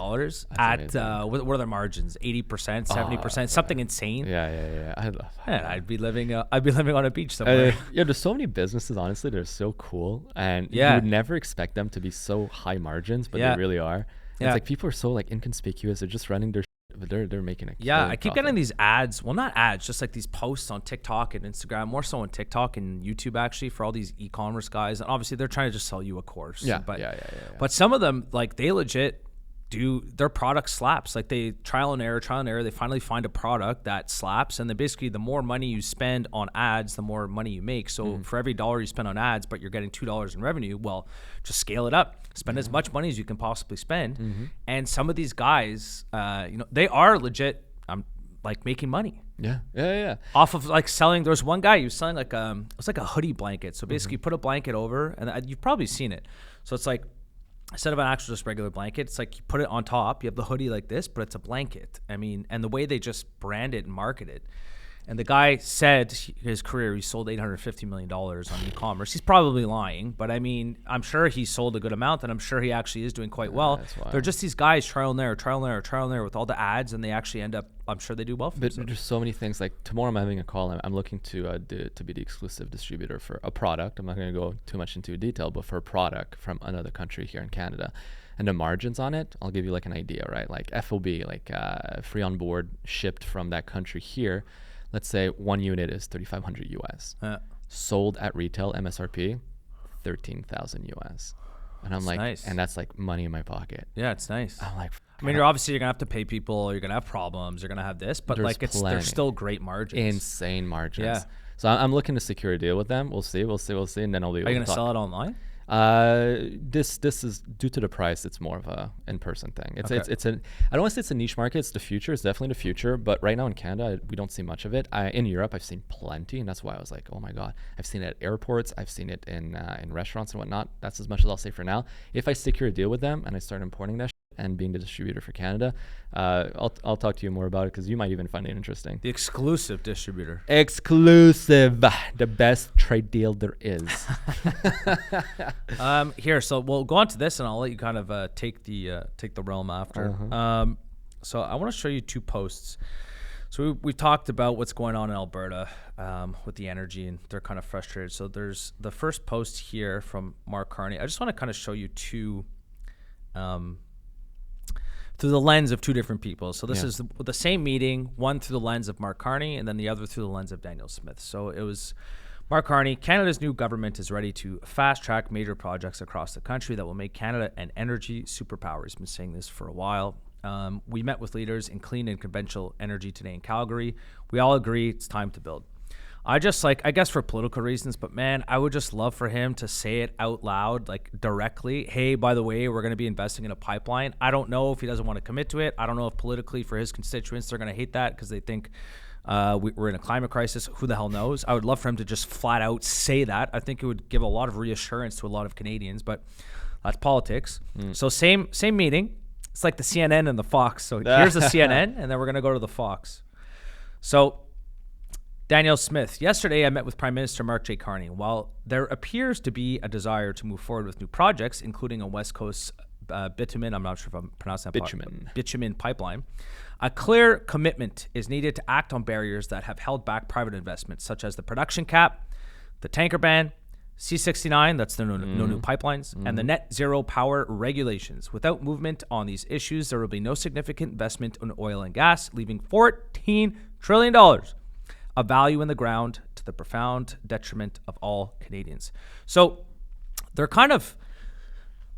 at, what are their margins? 80%, 70%, something insane. Yeah. I'd be living on a beach somewhere. There's so many businesses, honestly, they're so cool. And you would never expect them to be so high margins, but they really are. Yeah. It's like people are so like inconspicuous. They're just running their they're making a yeah. killing I keep profit. getting these ads. Well, not ads, just like these posts on TikTok and Instagram. More so on TikTok and YouTube actually for all these e-commerce guys. And obviously they're trying to just sell you a course. Yeah, But yeah. but some of them, like, they legit do their product slaps. Like, they trial and error. They finally find a product that slaps, and then basically the more money you spend on ads, the more money you make. So for every $1 you spend on ads, but you're getting $2 in revenue, well, just scale it up. Spend as much money as you can possibly spend. And some of these guys, they are legit, like, making money. Yeah. Off of, like, selling. There was one guy, he was selling like it was like a hoodie blanket. So basically you put a blanket over, and you've probably seen it. So it's like, instead of an actual just regular blanket, it's like you put it on top. You have the hoodie like this, but it's a blanket. I mean, and the way they just brand it and market it. And the guy said his career, he sold $850 million on e-commerce. He's probably lying, but I mean, I'm sure he sold a good amount, and I'm sure he actually is doing quite well. They're just these guys trial and error with all the ads, and they actually end up, I'm sure they do well for But themselves. there's so many things. Like tomorrow I'm having a call. I'm looking to be the exclusive distributor for a product. I'm not going to go too much into detail, but for a product from another country here in Canada. And the margins on it, I'll give you like an idea, right? Like FOB, like free on board, shipped from that country here. Let's say one unit is 3,500 US. Sold at retail MSRP, 13,000 US. And I'm like, nice. And that's like money in my pocket. Yeah, it's nice. I'm like, I mean, you're gonna have to pay people. You're gonna have problems. You're gonna have this, but There's like they're still great margins. insane margins. Yeah. So I'm looking to secure a deal with them. We'll see, and then I'll be able Are you to gonna talk. sell it online? This is due to the price. It's more of a in-person thing. It's Okay. I don't want to say it's a niche market. It's the future. It's definitely the future. But right now in Canada, we don't see much of it. In Europe, I've seen plenty, and that's why I was like, oh my god, I've seen it at airports. I've seen it in restaurants and whatnot. That's as much as I'll say for now. If I secure a deal with them and I start importing that and being the distributor for Canada, I'll talk to you more about it because you might even find it interesting. The exclusive distributor. Exclusive, the best trade deal there is. Here, so we'll go on to this, and I'll let you kind of take the realm after. So I want to show you two posts. So we talked about what's going on in Alberta with the energy, and they're kind of frustrated. So there's the first post here from Mark Carney. I just want to kind of show you two. Through the lens of two different people. So this is the same meeting, one through the lens of Mark Carney, and then the other through the lens of Danielle Smith. So it was Mark Carney. Canada's new government is ready to fast-track major projects across the country that will make Canada an energy superpower. He's been saying this for a while. We met with leaders in clean and conventional energy today in Calgary. We all agree it's time to build. I guess for political reasons, but man, I would just love for him to say it out loud, like directly. Hey, by the way, we're going to be investing in a pipeline. I don't know if he doesn't want to commit to it. I don't know if politically for his constituents, they're going to hate that because they think we're in a climate crisis. Who the hell knows? I would love for him to just flat out say that. I think it would give a lot of reassurance to a lot of Canadians, but that's politics. So same meeting. It's like the CNN and the Fox. So here's the CNN, and then we're going to go to the Fox. So Danielle Smith. Yesterday, I met with Prime Minister Mark J. Carney. While there appears to be a desire to move forward with new projects, including a West Coast bitumen, I'm not sure if I'm pronouncing that, bitumen pipeline, a clear commitment is needed to act on barriers that have held back private investments, such as the production cap, the tanker ban, C69, that's the no new pipelines, and the net zero power regulations. Without movement on these issues, there will be no significant investment in oil and gas, leaving $14 trillion of value in the ground to the profound detriment of all Canadians. So they're kind of,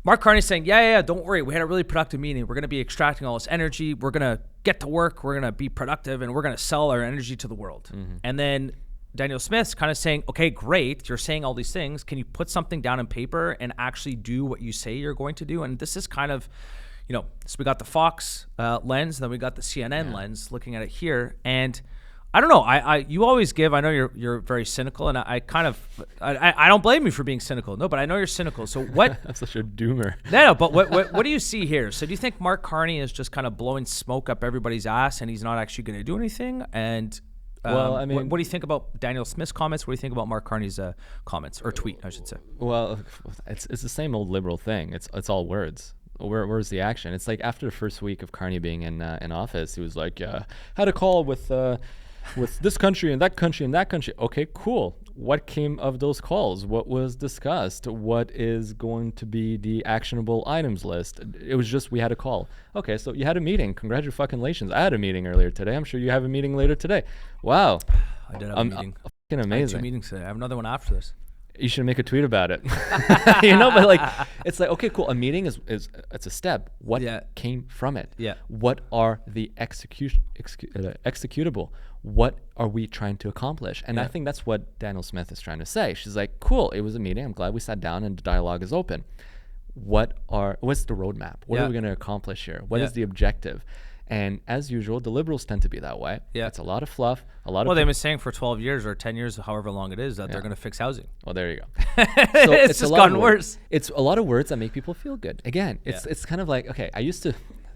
Mark Carney's saying, yeah, don't worry. We had a really productive meeting. We're going to be extracting all this energy. We're going to get to work. We're going to be productive, and we're going to sell our energy to the world. And then Danielle Smith's kind of saying, okay, great. You're saying all these things. Can you put something down on paper and actually do what you say you're going to do? And this is kind of, so we got the Fox lens, and then we got the CNN lens looking at it here. And I don't know. You always give. I know you're very cynical, and I don't blame you for being cynical. No, but I know you're cynical. So what? I'm such a doomer. No. But what do you see here? So do you think Mark Carney is just kind of blowing smoke up everybody's ass, and he's not actually going to do anything? And well, I mean, what do you think about Danielle Smith's comments? What do you think about Mark Carney's comments or tweet? I should say. Well, it's the same old liberal thing. It's all words. Where's the action? It's like after the first week of Carney being in office, he was like, had a call with this country and that country and that country. Okay, cool. what came of those calls? What was discussed? What is going to be the actionable items list? It was just, we had a call. Okay, so you had a meeting. Congratulations. I had a meeting earlier today. I'm sure you have a meeting later today. Wow. I did have a meeting. Fucking amazing. I had 2 meetings today. I have another one after this. You should make a tweet about it. But like, it's like, okay, cool. A meeting is it's a step. What came from it? Yeah. What are the executable? What are we trying to accomplish? And I think that's what Danielle Smith is trying to say. She's like, cool, it was a meeting. I'm glad we sat down and the dialogue is open. What's the roadmap? What are we going to accomplish here? What is the objective? And as usual, the liberals tend to be that way. Yeah. It's a lot of fluff, Well, they've been saying for 12 years or 10 years, however long it is, that they're going to fix housing. Well, there you go. So it's just gotten worse. It's a lot of words that make people feel good. Again, it's kind of like, okay, this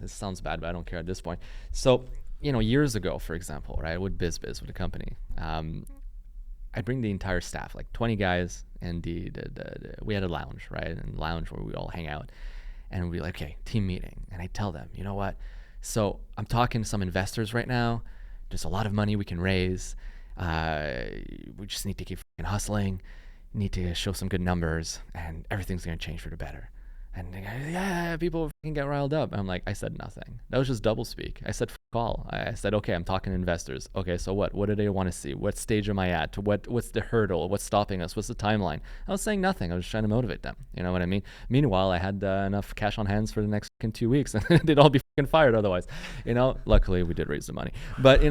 sounds bad, but I don't care at this point. So, years ago, for example, right, with BizBiz, with the company, I'd bring the entire staff, like 20 guys, and we had a lounge, right? And lounge where we all hang out. And we'd be like, okay, team meeting. And I tell them, you know what? So I'm talking to some investors right now. There's a lot of money we can raise. We just need to keep hustling, need to show some good numbers, and everything's going to change for the better. And they go, people can get riled up. And I'm like, I said nothing. That was just double speak. I said, all. I said, okay, I'm talking to investors. Okay, so what? What do they want to see? What stage am I at? What's the hurdle? What's stopping us? What's the timeline? I was saying nothing. I was trying to motivate them. You know what I mean? Meanwhile, I had enough cash on hands for the next 2 weeks, and they'd all be fired otherwise. Luckily we did raise the money. But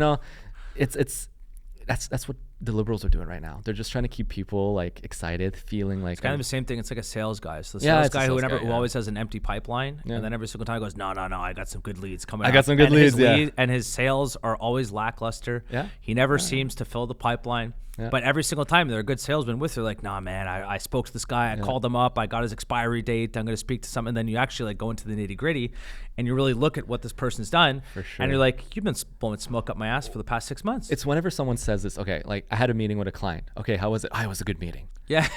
that's what the liberals are doing right now. They're just trying to keep people like excited, feeling like it's kind of the same thing. It's like a sales guy. So the sales guy who always has an empty pipeline, and then every single time goes, no, I got some good leads coming. I got some good leads. And his sales are always lackluster. Yeah, he never seems to fill the pipeline. Yeah. But every single time they're a good salesman with, they're like, nah, man, I spoke to this guy. I called him up. I got his expiry date. I'm going to speak to some. And then you actually like go into the nitty gritty and you really look at what this person's done. For sure. And you're like, you've been blowing smoke up my ass for the past 6 months. It's whenever someone says this, okay, like I had a meeting with a client. Okay, how was it? It was a good meeting. Yeah.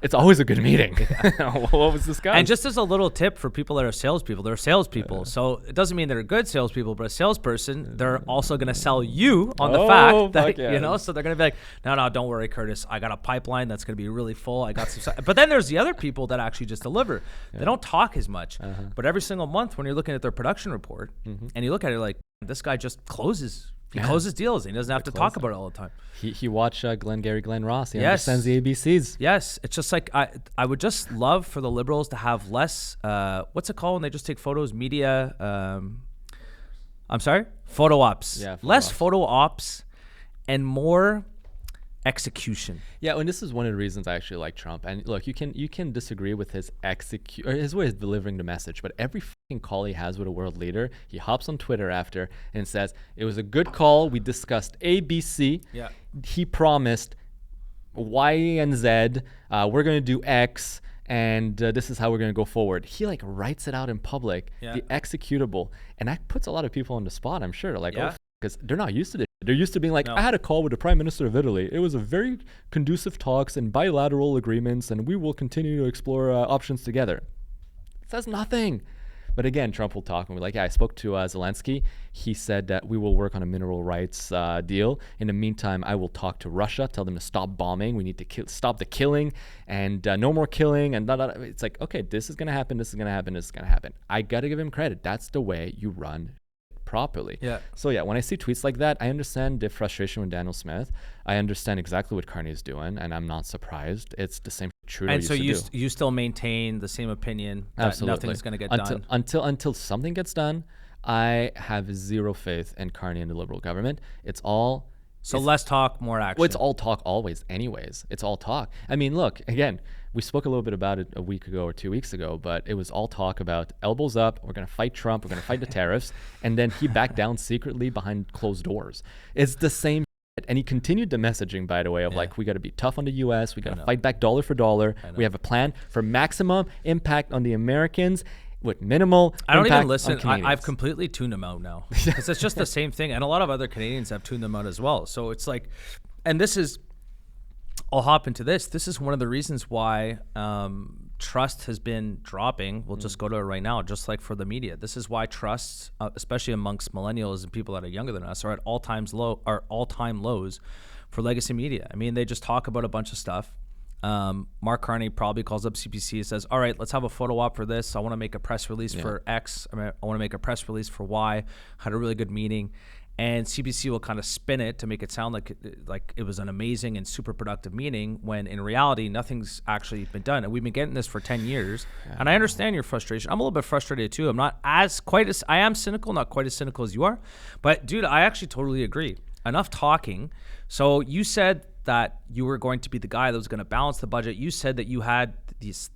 It's always a good meeting. What was this guy? And just as a little tip for people that are salespeople, they're salespeople. So it doesn't mean they're good salespeople, but a salesperson, they're also going to sell you on the fact that, so they're going to be like, no, don't worry, Curtis. I got a pipeline that's going to be really full. I got some. But then there's the other people that actually just deliver. Yeah. They don't talk as much. But every single month when you're looking at their production report and you look at it like, this guy just closes. He closes deals. And he doesn't have to talk about it all the time. He watched Glenn Ross. He understands the ABCs. Yes. It's just like I would just love for the liberals to have less, what's it called when they just take photos? Media, I'm sorry? Photo ops. Yeah, less photo ops and more execution. Yeah, and this is one of the reasons I actually like Trump. And look, you can disagree with his his way of delivering the message, but every fucking call he has with a world leader, he hops on Twitter after and says, it was a good call. We discussed ABC. Yeah. He promised Y and Z. We're going to do X. And this is how we're going to go forward. He like writes it out in public, the executable. And that puts a lot of people on the spot, I'm sure. Like, because they're not used to this. They're used to being like, I had a call with the Prime Minister of Italy. It was a very conducive talks and bilateral agreements, and we will continue to explore options together. It says nothing. But again, Trump will talk and be like, I spoke to Zelensky. He said that we will work on a mineral rights deal. In the meantime, I will talk to Russia, tell them to stop bombing. We need to stop the killing and no more killing. And it's like, okay, this is going to happen. This is going to happen. This is going to happen. I got to give him credit. That's the way you run properly. Yeah. So when I see tweets like that, I understand the frustration with Danielle Smith. I understand exactly what Carney is doing, and I'm not surprised. It's the same Trudeau used to do. And so you still maintain the same opinion that nothing's going to get done? Until something gets done, I have zero faith in Carney and the Liberal government. It's less talk, more action. Well, it's all talk always anyways. It's all talk. I mean, look, again, we spoke a little bit about it a week ago or 2 weeks ago, but it was all talk about elbows up, we're going to fight Trump, we're going to fight the tariffs, and then he backed down secretly behind closed doors. It's the same shit. And he continued the messaging, by the way, of like, we got to be tough on the U.S., we got to fight back dollar for dollar, we have a plan for maximum impact on the Americans, with minimal I don't even listen. I've completely tuned them out now because it's just the same thing. And a lot of other Canadians have tuned them out as well. So it's like, and this is, I'll hop into this. This is one of the reasons why trust has been dropping. We'll just go to it right now, just like for the media. This is why trust, especially amongst millennials and people that are younger than us, are at all-time lows for legacy media. I mean, they just talk about a bunch of stuff. Mark Carney probably calls up CBC and says, all right, let's have a photo op for this. I want to make a press release for X. I want to make a press release for Y. Had a really good meeting. And CBC will kind of spin it to make it sound like it was an amazing and super productive meeting, when in reality, nothing's actually been done. And we've been getting this for 10 years. Yeah. And I understand your frustration. I'm a little bit frustrated too. I'm not I am cynical, not quite as cynical as you are. But dude, I actually totally agree. Enough talking. So you said that you were going to be the guy that was going to balance the budget. You said that you had this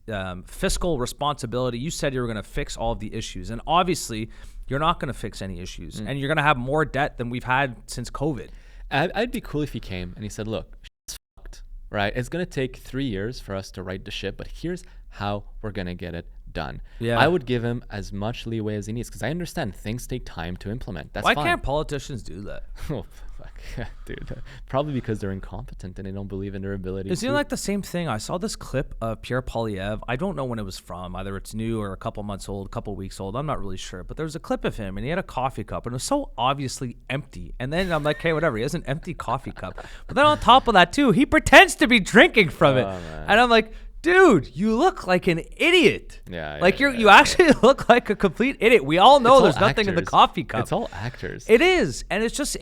fiscal responsibility. You said you were going to fix all of the issues. And obviously, you're not going to fix any issues. And you're going to have more debt than we've had since COVID. I'd be cool if he came and he said, look, shit's fucked, right? It's going to take 3 years for us to right the ship, but here's how we're going to get it done. Yeah. I would give him as much leeway as he needs, because I understand things take time to implement. That's fine. Why can't politicians do that? Oh, fuck. Yeah, dude. Probably because they're incompetent and they don't believe in their ability. It's like the same thing. I saw this clip of Pierre Poilievre. I don't know when it was from. Either it's new or a couple months old, a couple weeks old. I'm not really sure. But there was a clip of him and he had a coffee cup and it was so obviously empty. And then I'm like, hey, whatever. He has an empty coffee cup. But then on top of that too, he pretends to be drinking from it. Man. And I'm like, dude, you look like an idiot. You actually look like a complete idiot. We all know there's nothing in the coffee cup. It's all actors. It is. And it's just,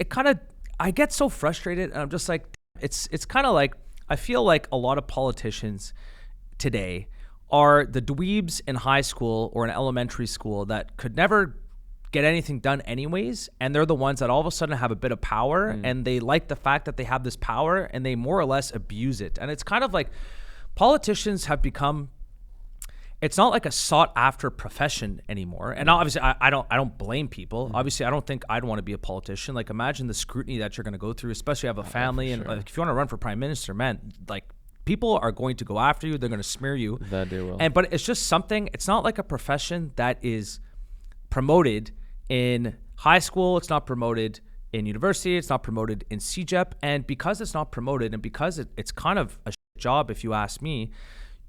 I get so frustrated and I'm just like, it's kind of like, I feel like a lot of politicians today are the dweebs in high school or in elementary school that could never get anything done anyways. And they're the ones that all of a sudden have a bit of power and they like the fact that they have this power and they more or less abuse it. And it's kind of like, politicians have become, it's not like a sought after profession anymore. And obviously I don't blame people. Obviously I don't think I'd want to be a politician. Like imagine the scrutiny that you're going to go through, especially if you have a family and like, if you want to run for prime minister, man, like people are going to go after you. They're going to smear you. That they will. But it's just something, it's not like a profession that is promoted in high school. It's not promoted in university. It's not promoted in CEGEP. And because it's not promoted and because it's kind of a job, if you ask me,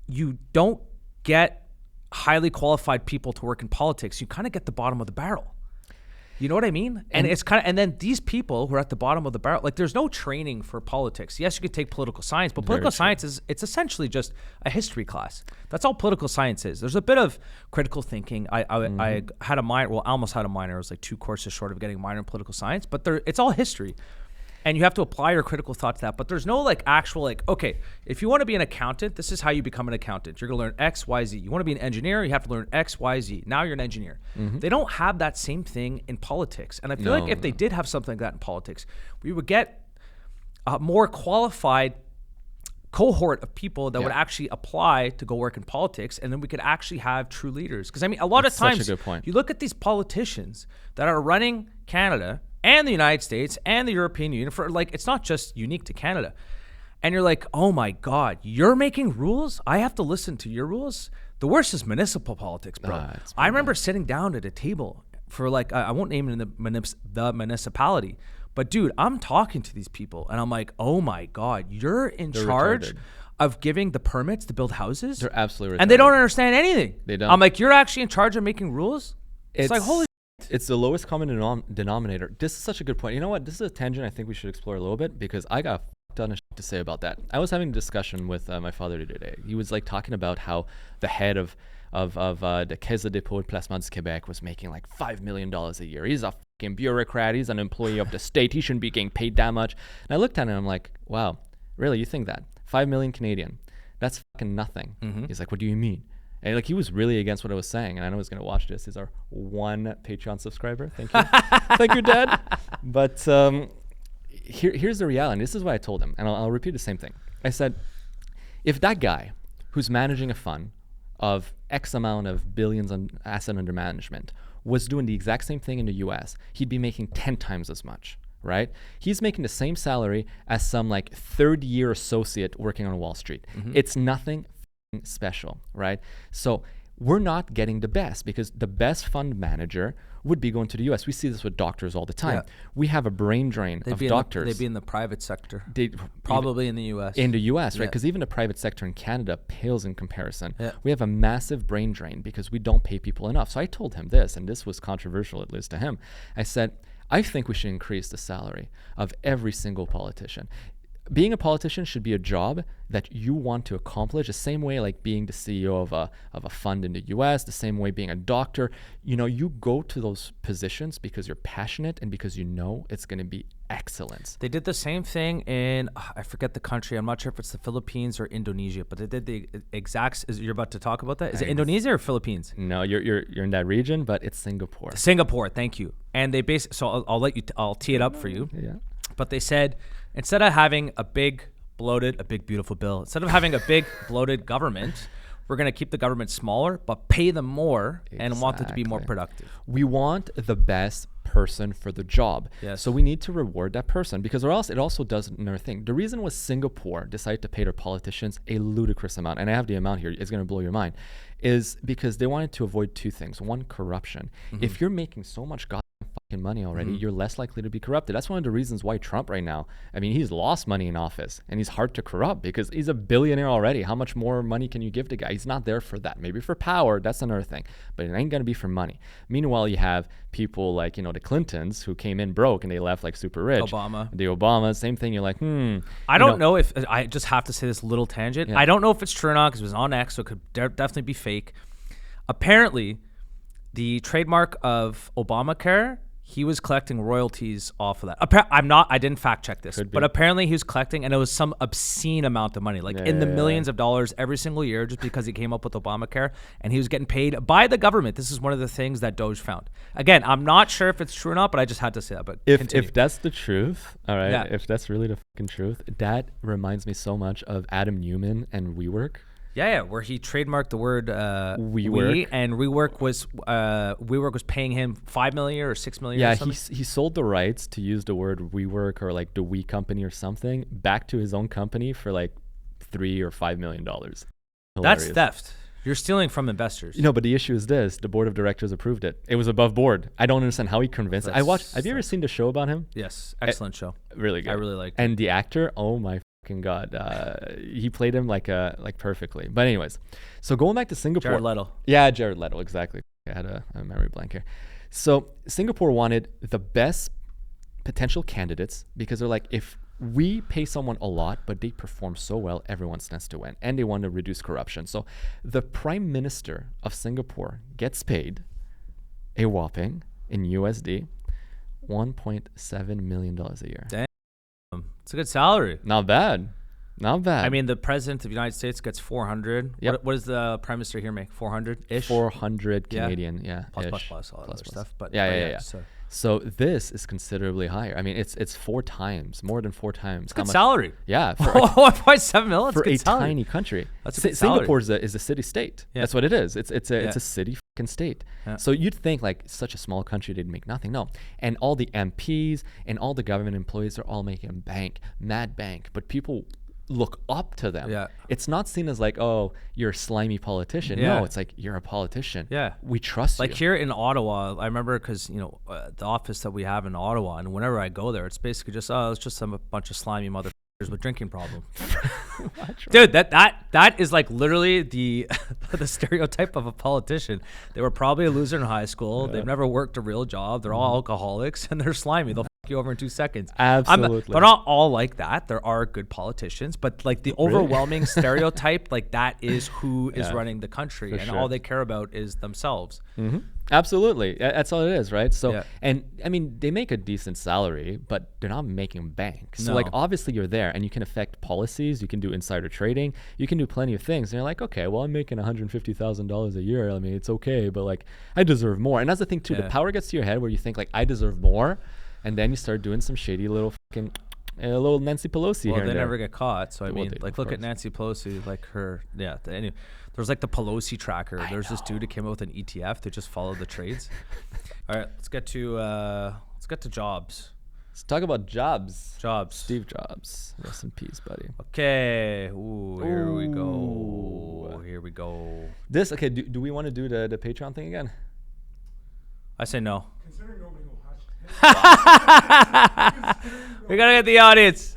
you don't get highly qualified people to work in politics. You kind of get the bottom of the barrel. You know what I mean? And it's kind of, and then these people who are at the bottom of the barrel, like there's no training for politics. Yes, you could take political science, but political science it's essentially just a history class. That's all political science is. There's a bit of critical thinking. I had a minor, well, I almost had a minor. It was like 2 courses short of getting a minor in political science, but it's all history. And you have to apply your critical thought to that. But there's no like actual like, okay, if you want to be an accountant, this is how you become an accountant. You're going to learn X, Y, Z. You want to be an engineer, you have to learn X, Y, Z. Now you're an engineer. They don't have that same thing in politics. And I feel like if they did have something like that in politics, we would get a more qualified cohort of people that would actually apply to go work in politics, and then we could actually have true leaders. Because I mean, a lot of times you look at these politicians that are running Canada and the United States and the European Union, for like, it's not just unique to Canada. And you're like, oh my God, you're making rules? I have to listen to your rules? The worst is municipal politics, bro. I remember sitting down at a table for like, I won't name it in the municipality, but dude, I'm talking to these people and I'm like, oh my God, you're in charge of giving the permits to build houses? They're absolutely retarded. And they don't understand anything. They don't. I'm like, you're actually in charge of making rules? It's like, holy. It's the lowest common denominator. This is such a good point. You know what? This is a tangent I think we should explore a little bit, because I got a ton of shit to say about that. I was having a discussion with my father today. He was like talking about how the head of the Caisse de dépôt et placement du Québec was making like $5 million a year. He's a fucking bureaucrat. He's an employee of the state. He shouldn't be getting paid that much. And I looked at him and I'm like, wow, really? You think that? 5 million Canadian? That's fucking nothing. He's like, what do you mean? And like, he was really against what I was saying. And I know he's going to watch this. He's our 1 Patreon subscriber. Thank you. Thank you, Dad. But here's the reality. This is what I told him. And I'll repeat the same thing. I said, if that guy who's managing a fund of X amount of billions on asset under management was doing the exact same thing in the US, he'd be making 10 times as much, right? He's making the same salary as some like 3rd-year associate working on Wall Street. It's nothing special, right? So we're not getting the best, because the best fund manager would be going to the US. We see this with doctors all the time. We have a brain drain of doctors. They'd be in the private sector. Probably in the US. In the US, right? Because even the private sector in Canada pales in comparison. We have a massive brain drain because we don't pay people enough. So I told him this, and this was controversial, at least to him. I said, I think we should increase the salary of every single politician. being a politician should be a job that you want to accomplish, the same way like being the CEO of a fund in the US, the same way being a doctor. You know, you go to those positions because you're passionate and because you know it's going to be excellence. They did the same thing in, I forget the country. I'm not sure if it's the Philippines or Indonesia, but they did the exact, you're about to talk about that? Is it Indonesia or Philippines? No, you're in that region, but it's Singapore. Singapore, thank you. And they basically, so I'll tee it up for you. Yeah. But they said, instead of having a big beautiful bill, instead of having a big bloated government, we're going to keep the government smaller, but pay them more and want it to be more productive. We want the best person for the job. Yes. So we need to reward that person, because or else it also does another thing. The reason was Singapore decided to pay their politicians a ludicrous amount, and I have the amount here, it's going to blow your mind, is because they wanted to avoid two things. One, corruption. If you're making so much fucking money already, you're less likely to be corrupted. That's one of the reasons why Trump right now, I mean, he's lost money in office and he's hard to corrupt because he's a billionaire already. How much more money can you give the guy? He's not there for that. Maybe for power, that's another thing, but it ain't gonna be for money. Meanwhile, you have people like, you know, the Clintons who came in broke and they left like super rich. The Obama, same thing. You're like, I don't know if, I just have to say this little tangent. I don't know if it's true or not because it was on X, so it could definitely be fake. Apparently, the trademark of Obamacare, he was collecting royalties off of that. I didn't fact check this, but apparently he was collecting, and it was some obscene amount of money, like in the millions of dollars every single year, just because he came up with Obamacare, and he was getting paid by the government. This is one of the things that Doge found. Again, I'm not sure if it's true or not, but I just had to say that. But if that's the truth, all right, if that's really the fucking truth, that reminds me so much of Adam Newman and WeWork. Yeah, where he trademarked the word WeWork, and WeWork was paying him $5 million or $6 million. Yeah, or something. he sold the rights to use the word WeWork or like the We Company or something back to his own company for like $3 or $5 million. Hilarious. That's theft. You're stealing from investors. You know, but the issue is this: the board of directors approved it. It was above board. I don't understand how he convinced. Have you ever seen the show about him? Yes, excellent show. Really good. I really liked it. And the actor, oh my God, he played him like perfectly. But anyways, so going back to Singapore, Jared Leto. Yeah, Jared Leto, exactly. I had a memory blank here. So Singapore wanted the best potential candidates because they're like, if we pay someone a lot but they perform so well, everyone stands to win, and they want to reduce corruption. So the prime minister of Singapore gets paid a whopping, in USD, $1.7 million a year. Damn. It's a good salary. Not bad. I mean, the president of the United States gets 400. Yep. What does the prime minister here make? 400-ish? 400 Canadian, Plus all that other stuff. But yeah. So this is considerably higher. I mean, it's more than four times. It's good salary. Yeah. For 1.7 million. For a tiny country. That's a good salary. Singapore is a city state. Yeah. That's what it is. It's a city fucking state. Yeah. So you'd think like such a small country they'd make nothing. No. And all the MPs and all the government employees are all making mad bank. But people look up to them. Yeah. It's not seen as like, oh, you're a slimy politician. Yeah. No, it's like, you're a politician. Yeah. We trust you. Like here in Ottawa, I remember because, you know, the office that we have in Ottawa, and whenever I go there, it's basically just, it's just a bunch of slimy motherfuckers with drinking problem. Dude, that is like literally the stereotype of a politician. They were probably a loser in high school. They've never worked a real job. They're all alcoholics, and they're slimy. They'll you over in 2 seconds. Absolutely. But not all like that. There are good politicians, but like the overwhelming stereotype, like that is who is running the country, and all they care about is themselves. Mm-hmm. Absolutely. That's all it is, right? So, and I mean, they make a decent salary, but they're not making bank. So like, obviously you're there and you can affect policies, you can do insider trading, you can do plenty of things. And you're like, okay, well, I'm making $150,000 a year. I mean, it's okay, but like, I deserve more. And that's the thing too, the power gets to your head where you think like, I deserve more. And then you start doing some shady little fucking, a little Nancy Pelosi. Well, they never get caught. So I mean, like, look at Nancy Pelosi, like her, anyway, there's like the Pelosi tracker. There's this dude who came out with an ETF to just follow the trades. All right, let's get to Jobs. Let's talk about Jobs. Steve Jobs. Rest in peace, buddy. Okay. Here we go. This, okay, do we want to do the Patreon thing again? I say no. Considering nobody will watch it. We gotta get the audience.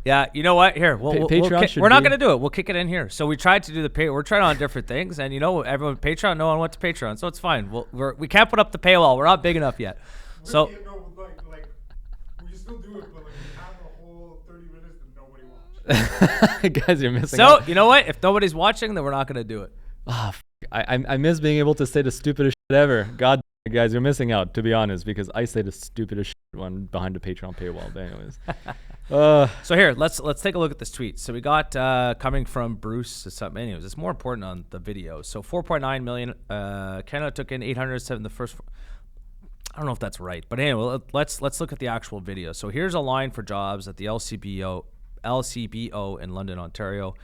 Yeah, you know what? Here, we're not gonna do it. We'll kick it in here. So we tried to do we're trying on different things, and you know, everyone Patreon, no one went to Patreon, so it's fine. We can't put up the paywall. We're not big enough yet. So we can still do it, but like we have Guys, you're missing out. So, you know what? If nobody's watching, then we're not going to do it. I miss being able to say the stupidest shit ever. God, guys, you're missing out, to be honest, because I say the stupidest shit one behind the Patreon paywall. But anyways. So here, let's take a look at this tweet. So we got coming from Bruce. Anyways, it's more important on the video. So 4.9 million. Canada took in 807 the first. I don't know if that's right, but anyway, let's look at the actual video. So here's a line for jobs at the LCBO in London, Ontario.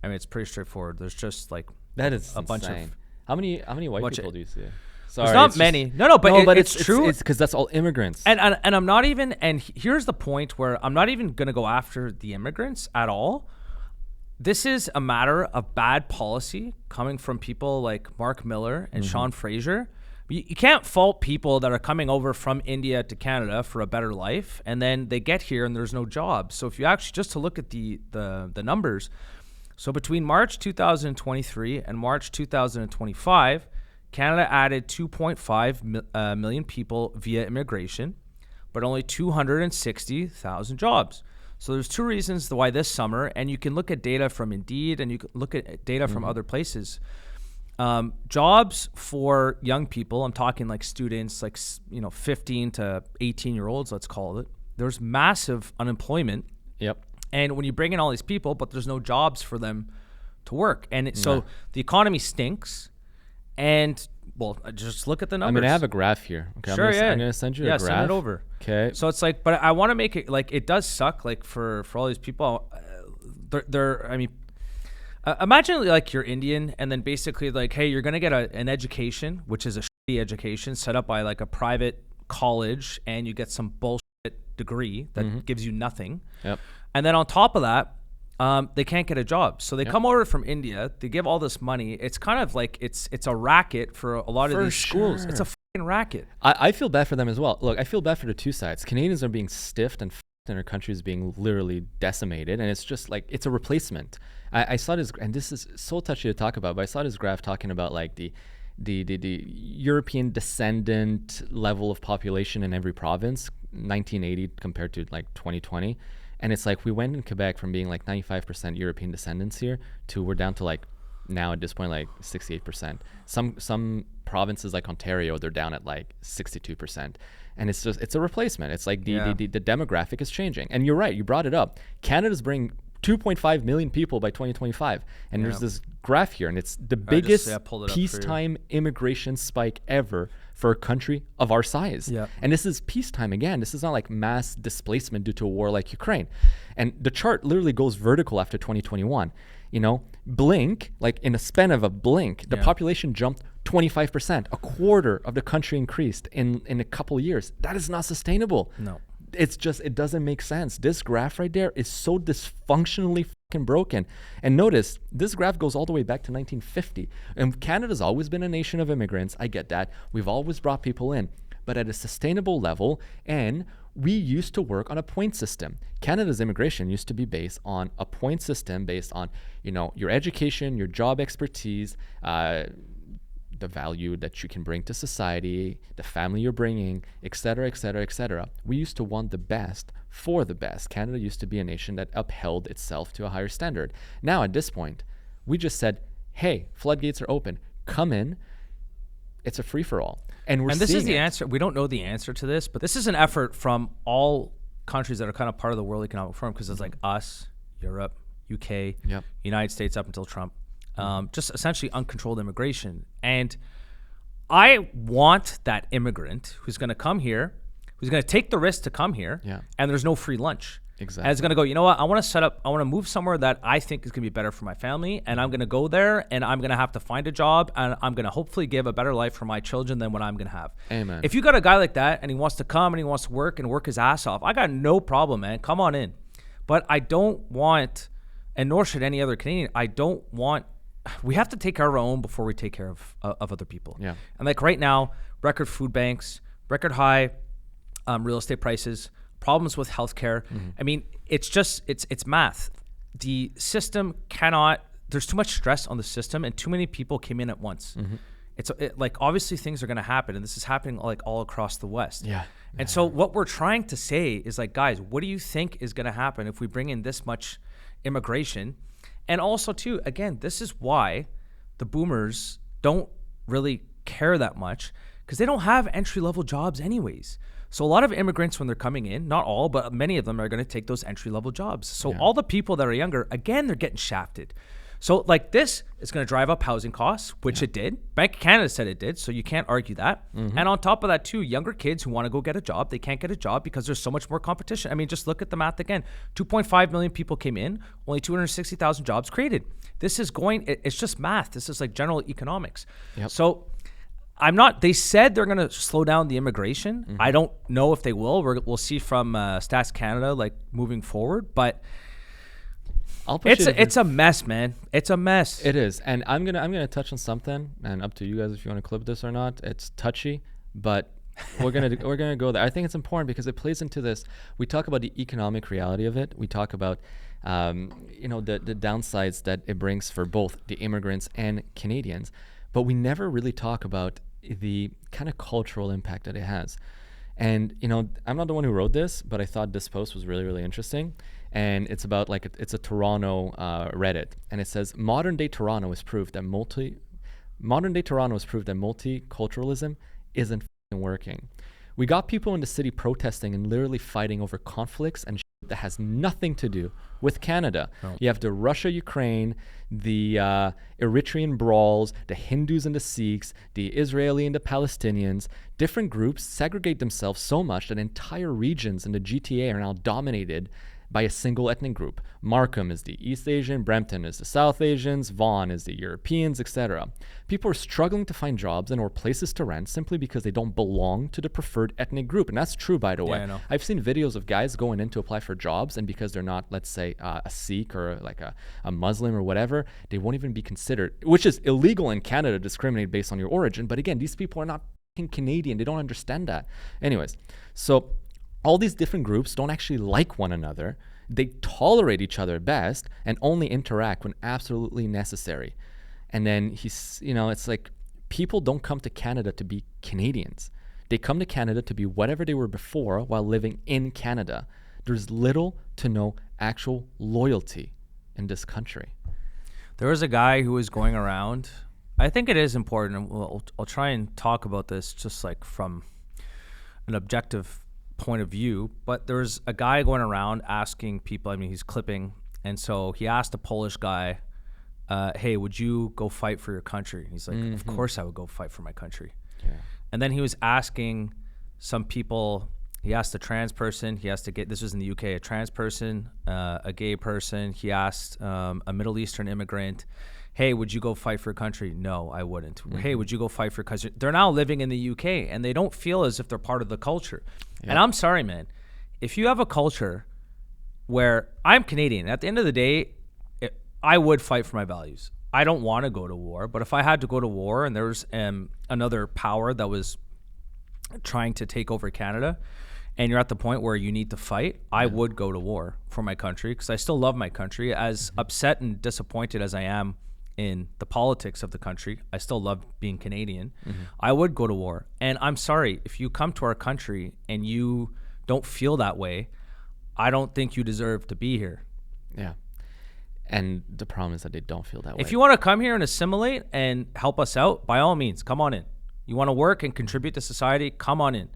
I mean, it's pretty straightforward. There's just like that is a bunch of how many white people do you see? Sorry, there's not many. But it's true. It's because that's all immigrants. And I'm not even. And here's the point where I'm not even gonna go after the immigrants at all. This is a matter of bad policy coming from people like Mark Miller and Sean Fraser. You can't fault people that are coming over from India to Canada for a better life, and then they get here and there's no jobs. So if you actually just to look at the numbers, so between March 2023 and March 2025, Canada added 2.5 million people via immigration, but only 260,000 jobs. So there's two reasons why this summer, and you can look at data from Indeed and you can look at data from other places. Jobs for young people, I'm talking like students, like 15 to 18-year-olds, let's call it. There's massive unemployment. Yep. And when you bring in all these people, but there's no jobs for them to work, and so the economy stinks. And well, just look at the numbers. I have a graph here. Okay, sure, I'm gonna send you a graph. Yeah, send it over. Okay. So it's like, but I want to make it like it does suck. Like for all these people, imagine like you're Indian, and then basically like, hey, you're gonna get an education, which is a shitty education set up by like a private college, and you get some bullshit degree that gives you nothing. Yep. And then on top of that, they can't get a job. So they come over from India, they give all this money. It's kind of like it's a racket for a lot of these schools. It's a fucking racket. I feel bad for them as well. Look, I feel bad for the two sides. Canadians are being stiffed and and our country is being literally decimated, and it's just like it's a replacement. I saw this, and this is so touchy to talk about, but I saw this graph talking about like the European descendant level of population in every province, 1980 compared to like 2020. And it's like we went in Quebec from being like 95% European descendants here to we're down to like now at this point like 68%. Some provinces like Ontario, they're down at like 62%. And it's just, it's a replacement. It's like the demographic is changing. And you're right, you brought it up. Canada's bringing 2.5 million people by 2025. And there's this graph here, and it's the biggest peacetime immigration spike ever for a country of our size. And this is peacetime again. This is not like mass displacement due to a war like Ukraine. And the chart literally goes vertical after 2021. You know, blink, like in a span of a blink, the population jumped 25%. A quarter of the country increased in a couple of years. That is not sustainable. No. It's just, it doesn't make sense. This graph right there is so dysfunctionally fucking broken. And notice, this graph goes all the way back to 1950. And Canada's always been a nation of immigrants. I get that. We've always brought people in, but at a sustainable level. And we used to work on a point system. Canada's immigration used to be based on a point system based on, you know, your education, your job expertise, the value that you can bring to society, the family you're bringing, et cetera, et cetera, et cetera. We used to want the best for the best. Canada used to be a nation that upheld itself to a higher standard. Now, at this point, we just said, hey, floodgates are open. Come in. It's a free-for-all. And this is the answer. We don't know the answer to this, but this is an effort from all countries that are kind of part of the World Economic Forum, because it's like us, Europe, UK, United States up until Trump. Just essentially uncontrolled immigration. And I want that immigrant who's going to come here, who's going to take the risk to come here, and there's no free lunch. Exactly. And it's going to go, you know what, I want to move somewhere that I think is going to be better for my family, and I'm going to go there, and I'm going to have to find a job, and I'm going to hopefully give a better life for my children than what I'm going to have. Amen. If you got a guy like that, and he wants to come, and he wants to work and work his ass off, I got no problem, man. Come on in. But I don't want, and nor should any other Canadian, I don't want, we have to take care of our own before we take care of other people. And like right now, record food banks, record high real estate prices, problems with healthcare. I mean, it's just, it's math. The system cannot, there's too much stress on the system, and too many people came in at once. It's like, obviously things are going to happen, and this is happening like all across the West. So what we're trying to say is like, guys, what do you think is going to happen if we bring in this much immigration. And also too, again, this is why the boomers don't really care that much, because they don't have entry-level jobs anyways. So a lot of immigrants, when they're coming in, not all, but many of them are going to take those entry-level jobs. So all the people that are younger, again, they're getting shafted. So like this is going to drive up housing costs, which it did. Bank of Canada said it did, so you can't argue that. And on top of that too, younger kids who want to go get a job, they can't get a job because there's so much more competition. I mean, just look at the math again. 2.5 million people came in, only 260,000 jobs created. This is it's just math. This is like general economics. So they said they're going to slow down the immigration. I don't know if they will. We'll see from Stats Canada, like moving forward, but it's a mess, man. It's a mess. It is. And I'm gonna touch on something, and up to you guys if you want to clip this or not. It's touchy, but we're gonna go there. I think it's important because it plays into this. We talk about the economic reality of it. We talk about the downsides that it brings for both the immigrants and Canadians, but we never really talk about the kind of cultural impact that it has. And I'm not the one who wrote this, but I thought this post was really, really interesting. And it's about it's a Toronto Reddit, and it says modern day Toronto has proved that multiculturalism isn't working. We got people in the city protesting and literally fighting over conflicts and that has nothing to do with Canada. You have the Russia-Ukraine, the Eritrean brawls, the Hindus and the Sikhs, the Israeli and the Palestinians. Different groups segregate themselves so much that entire regions in the GTA are now dominated by a single ethnic group. Markham is the East Asian, Brampton is the South Asians, Vaughan is the Europeans, etc. People are struggling to find jobs and or places to rent simply because they don't belong to the preferred ethnic group. And that's true, by the way. I know. I've seen videos of guys going in to apply for jobs, and because they're not, let's say, a Sikh or like a Muslim or whatever, they won't even be considered, which is illegal in Canada to discriminate based on your origin. But again, these people are not Canadian. They don't understand that. Anyways, so all these different groups don't actually like one another. They tolerate each other best and only interact when absolutely necessary. And then it's like people don't come to Canada to be Canadians. They come to Canada to be whatever they were before while living in Canada. There's little to no actual loyalty in this country. There was a guy who was going around. I think it is important. I'll try and talk about this just like from an objective point of view, but there's a guy going around asking people, I mean, he's clipping, and so he asked a Polish guy, hey, would you go fight for your country? And he's like, of course I would go fight for my country. And then he was asking some people, he asked a trans person, this was in the UK, a trans person, a gay person, he asked a Middle Eastern immigrant, hey, would you go fight for a country? No, I wouldn't. Hey, would you go fight for a country? They're now living in the UK, and they don't feel as if they're part of the culture. And I'm sorry, man. If you have a culture where I'm Canadian, at the end of the day, I would fight for my values. I don't want to go to war, but if I had to go to war and there was another power that was trying to take over Canada, and you're at the point where you need to fight, I would go to war for my country because I still love my country. As upset and disappointed as I am in the politics of the country, I still love being Canadian. I would go to war. And I'm sorry, if you come to our country and you don't feel that way, I don't think you deserve to be here. Yeah. And the problem is that they don't feel that way. If you want to come here and assimilate and help us out, by all means, come on in. You want to work and contribute to society, come on in.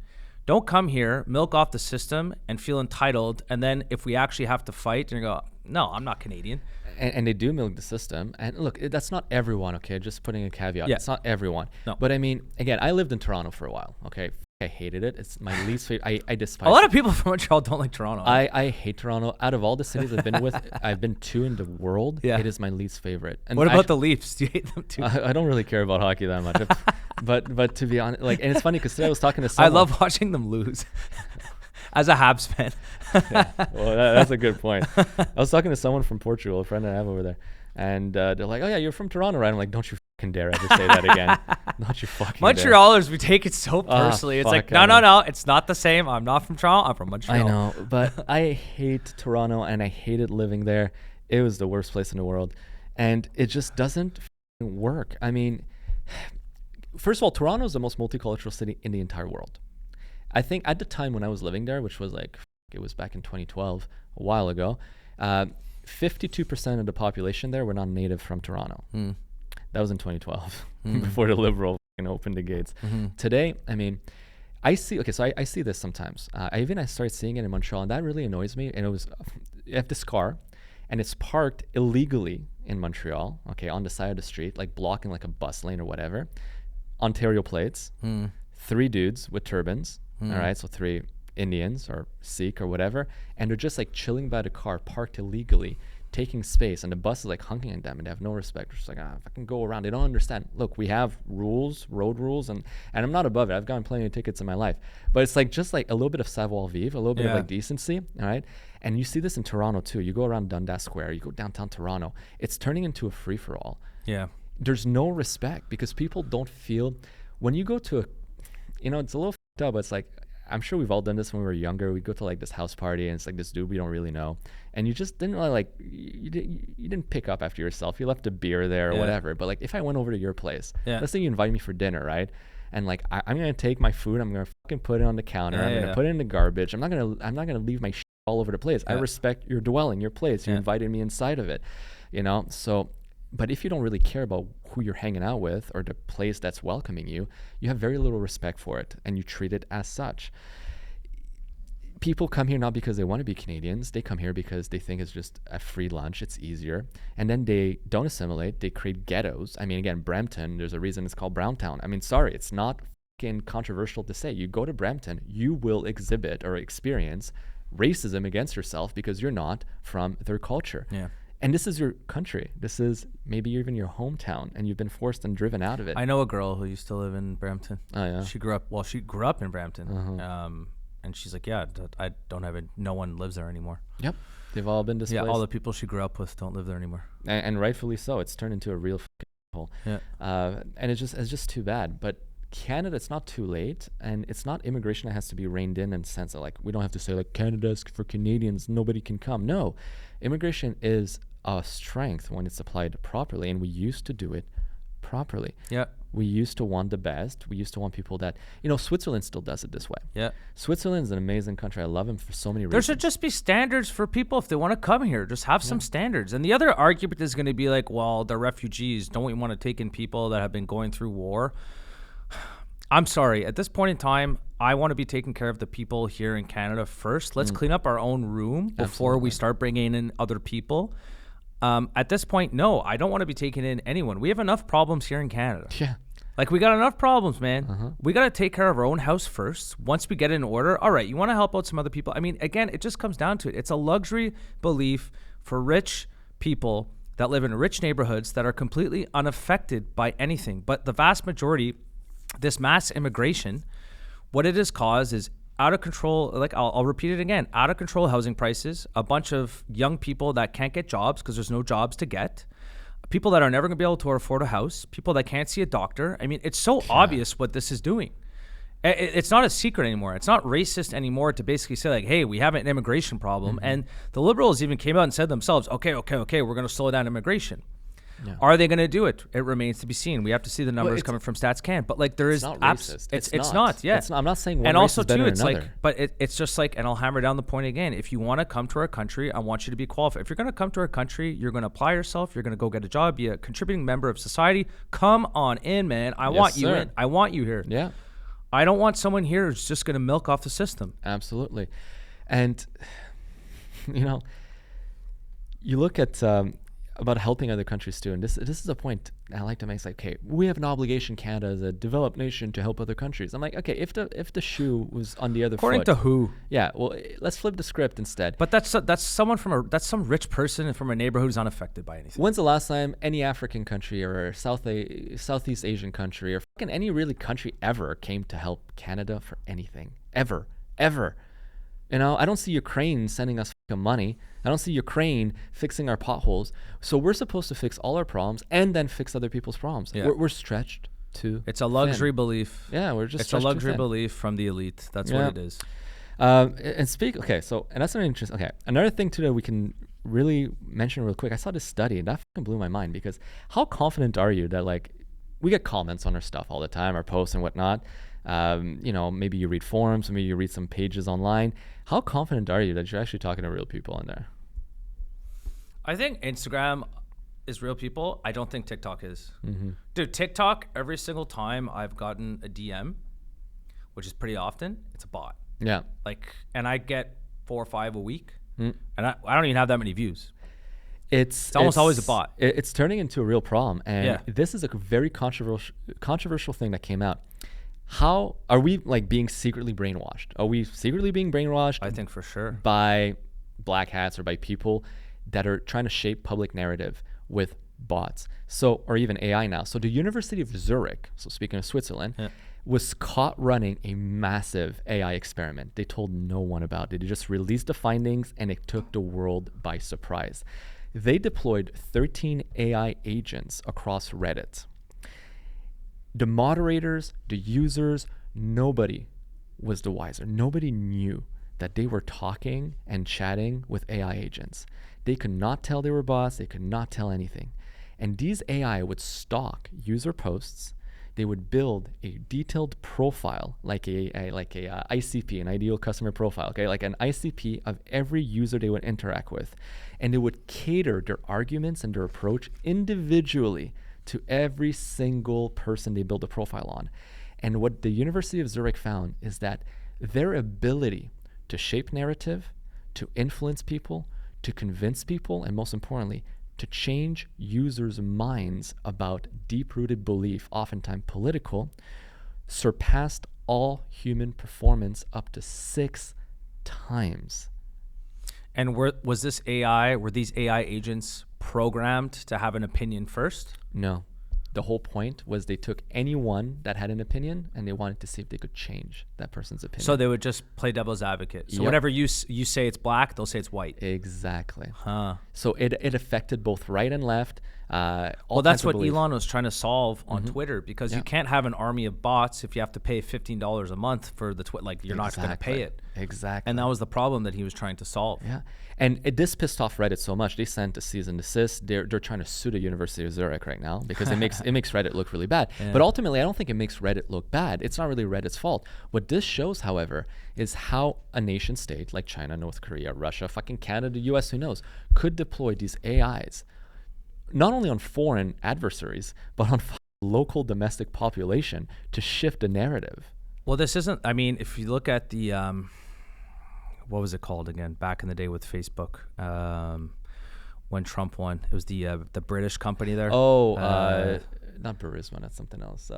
Don't come here, milk off the system, and feel entitled. And then if we actually have to fight, and you go, no, I'm not Canadian. And they do milk the system. And look, that's not everyone, okay? Just putting a caveat. Yeah. It's not everyone. No. But I mean, again, I lived in Toronto for a while, okay? I hated it. It's my least favorite. I despise it. A lot of people from Montreal don't like Toronto. I hate Toronto. Out of all the cities I've been with, I've been to in the world. It is my least favorite. And what about the Leafs? Do you hate them too? I don't really care about hockey that much. but to be honest, like, and it's funny because today I was talking to someone. I love watching them lose. As a Habs fan. Well, that's a good point. I was talking to someone from Portugal, a friend I have over there, and they're like, "Oh yeah, you're from Toronto, right?" I'm like, "Don't you fucking dare ever say that again! Don't you fucking Montrealers, we take it so personally. It's like, no, it's not the same. I'm not from Toronto. I'm from Montreal. I know, but I hate Toronto, and I hated living there. It was the worst place in the world, and it just doesn't work. I mean, first of all, Toronto is the most multicultural city in the entire world. I think at the time when I was living there, which was like, it was back in 2012, a while ago, 52% of the population there were not native from Toronto. That was in 2012, before the Liberal opened the gates. Today, I mean, I see this sometimes. I started seeing it in Montreal, and that really annoys me. And it was, you have this car, and it's parked illegally in Montreal, on the side of the street, like blocking like a bus lane or whatever. Ontario plates, 3 dudes with turbans, all right, so 3 Indians or Sikh or whatever, and they're just like chilling by the car, parked illegally, taking space, and the bus is like honking at them, and they have no respect. They're just like, if I can go around. They don't understand. Look, we have rules, road rules, and I'm not above it. I've gotten plenty of tickets in my life, but it's like just like a little bit of savoir-vivre, a little bit of like decency, all right? And you see this in Toronto too. You go around Dundas Square, you go downtown Toronto, it's turning into a free-for-all. Yeah. There's no respect because people don't feel, when you go to it's a little fucked up, but it's like, I'm sure we've all done this when we were younger. We'd go to like this house party, and it's like this dude we don't really know, and you just didn't really like, you didn't pick up after yourself. You left a beer there or whatever. But like, if I went over to your place, let's say you invite me for dinner, right? And like, I'm gonna take my food, I'm gonna fucking put it on the counter, I'm gonna put it in the garbage. I'm not gonna leave my shit all over the place. I respect your dwelling, your place. You invited me inside of it, So, but if you don't really care about who you're hanging out with or the place that's welcoming you, you have very little respect for it, and you treat it as such. People come here not because they want to be Canadians. They come here because they think it's just a free lunch. It's easier. And then they don't assimilate. They create ghettos. I mean, again, Brampton, there's a reason it's called Browntown. I mean, sorry, it's not fucking controversial to say. You go to Brampton, you will exhibit or experience racism against yourself because you're not from their culture. Yeah. And this is your country. This is maybe even your hometown, and you've been forced and driven out of it. I know a girl who used to live in Brampton. Oh, yeah? She grew up in Brampton. And she's like, I don't have it. No one lives there anymore. Yep. They've all been displaced. Yeah, all the people she grew up with don't live there anymore. And rightfully so. It's turned into a real fucking hole. Yeah. And it's just too bad. But Canada, it's not too late, and it's not immigration that has to be reined in the sense that like, we don't have to say like, Canada's for Canadians, nobody can come. No, immigration is a strength when it's applied properly, and we used to do it properly. Yeah. We used to want the best. We used to want people that, Switzerland still does it this way. Yeah. Switzerland's an amazing country. I love them for so many reasons. There should just be standards for people if they want to come here. Just have some standards. And the other argument is going to be like, well, they're refugees. Don't we want to take in people that have been going through war? I'm sorry. At this point in time, I want to be taking care of the people here in Canada first. Let's clean up our own room before we start bringing in other people. At this point, no, I don't want to be taking in anyone. We have enough problems here in Canada. Yeah. Like, we got enough problems, man. We got to take care of our own house first. Once we get it in order, all right, you want to help out some other people. I mean, again, it just comes down to it. It's a luxury belief for rich people that live in rich neighborhoods that are completely unaffected by anything. But the vast majority, this mass immigration, what it has caused is out of control, like I'll repeat it again, out of control housing prices, a bunch of young people that can't get jobs because there's no jobs to get, people that are never going to be able to afford a house, people that can't see a doctor. I mean, it's so obvious what this is doing. It's not a secret anymore. It's not racist anymore to basically say like, hey, we have an immigration problem. And the Liberals even came out and said themselves, okay, we're going to slow down immigration. Yeah. Are they going to do it? It remains to be seen. We have to see the numbers coming from Stats Can. But like, there is not racist. It's not. Yeah, I'm not saying one and race also is better too, than it's another. like, but it's just like, and I'll hammer down the point again. If you want to come to our country, I want you to be qualified. If you're going to come to our country, you're going to apply yourself. You're going to go get a job, be a contributing member of society. Come on in, man. I want you in. I want you here. Yeah. I don't want someone here who's just going to milk off the system. Absolutely. And you look at about helping other countries too, and this is a point I like to make. It's like, okay, we have an obligation, Canada as a developed nation, to help other countries. I'm like, okay, if the shoe was on the other foot. According to who? Yeah, well, let's flip the script instead. But that's some rich person from a neighborhood who's unaffected by anything. When's the last time any African country or Southeast Asian country or fucking any really country ever came to help Canada for anything? Ever. I don't see Ukraine sending us money. I don't see Ukraine fixing our potholes. So we're supposed to fix all our problems and then fix other people's problems. Yeah. We're stretched too. It's a luxury belief. Yeah, we're just. It's a luxury belief from the elite. That's what it is. And that's an interesting. Okay, another thing too that we can really mention real quick. I saw this study and that fucking blew my mind, because how confident are you that, like, we get comments on our stuff all the time, our posts and whatnot. Maybe you read forums, maybe you read some pages online. How confident are you that you're actually talking to real people in there? I think Instagram is real people. I don't think TikTok is. Mm-hmm. Dude, TikTok, every single time I've gotten a DM, which is pretty often, it's a bot. Yeah. Like, and I get 4 or 5 a week, Mm. and I don't even have that many views. It's almost always a bot. It's turning into a real problem, and Yeah. this is a very controversial thing that came out. How are we like being secretly brainwashed? Are we secretly being brainwashed? I think for sure. By black hats or by people that are trying to shape public narrative with bots. So, or even AI now. So the University of Zurich, so speaking of Switzerland, was caught running a massive AI experiment. They told no one about it. They just released the findings and it took the world by surprise. They deployed 13 AI agents across Reddit. The moderators, the users, nobody was the wiser. Nobody knew that they were talking and chatting with AI agents. They could not tell they were bots. They could not tell anything. And these AI would stalk user posts. They would build a detailed profile, like a ICP, an ideal customer profile, okay, like an ICP of every user they would interact with, and they would cater their arguments and their approach individually to every single person they build a profile on. And what the University of Zurich found is that their ability to shape narrative, to influence people, to convince people, and most importantly, to change users' minds about deep-rooted belief, oftentimes political, surpassed all human performance up to 6 times. And were these AI agents programmed to have an opinion first? No. The whole point was they took anyone that had an opinion and they wanted to see if they could change that person's opinion. So they would just play devil's advocate. So Yep. whenever you say it's black, they'll say it's white. Exactly. Huh. So it affected both right and left. Well, that's what Elon was trying to solve on Twitter, because Yeah. you can't have an army of bots if you have to pay $15 a month for the like you're not going to pay it. Exactly. And that was the problem that he was trying to solve. Yeah. And this pissed off Reddit so much. They sent a cease and desist. They're trying to sue the University of Zurich right now because it makes Reddit look really bad. Yeah. But ultimately, I don't think it makes Reddit look bad. It's not really Reddit's fault. What this shows, however, is how a nation state like China, North Korea, Russia, fucking Canada, US, who knows, could deploy these AIs not only on foreign adversaries, but on local domestic population to shift the narrative. Well, this isn't, I mean, if you look at the, what was it called again, back in the day with Facebook, when Trump won, it was the British company there. Not Burisma, that's something else.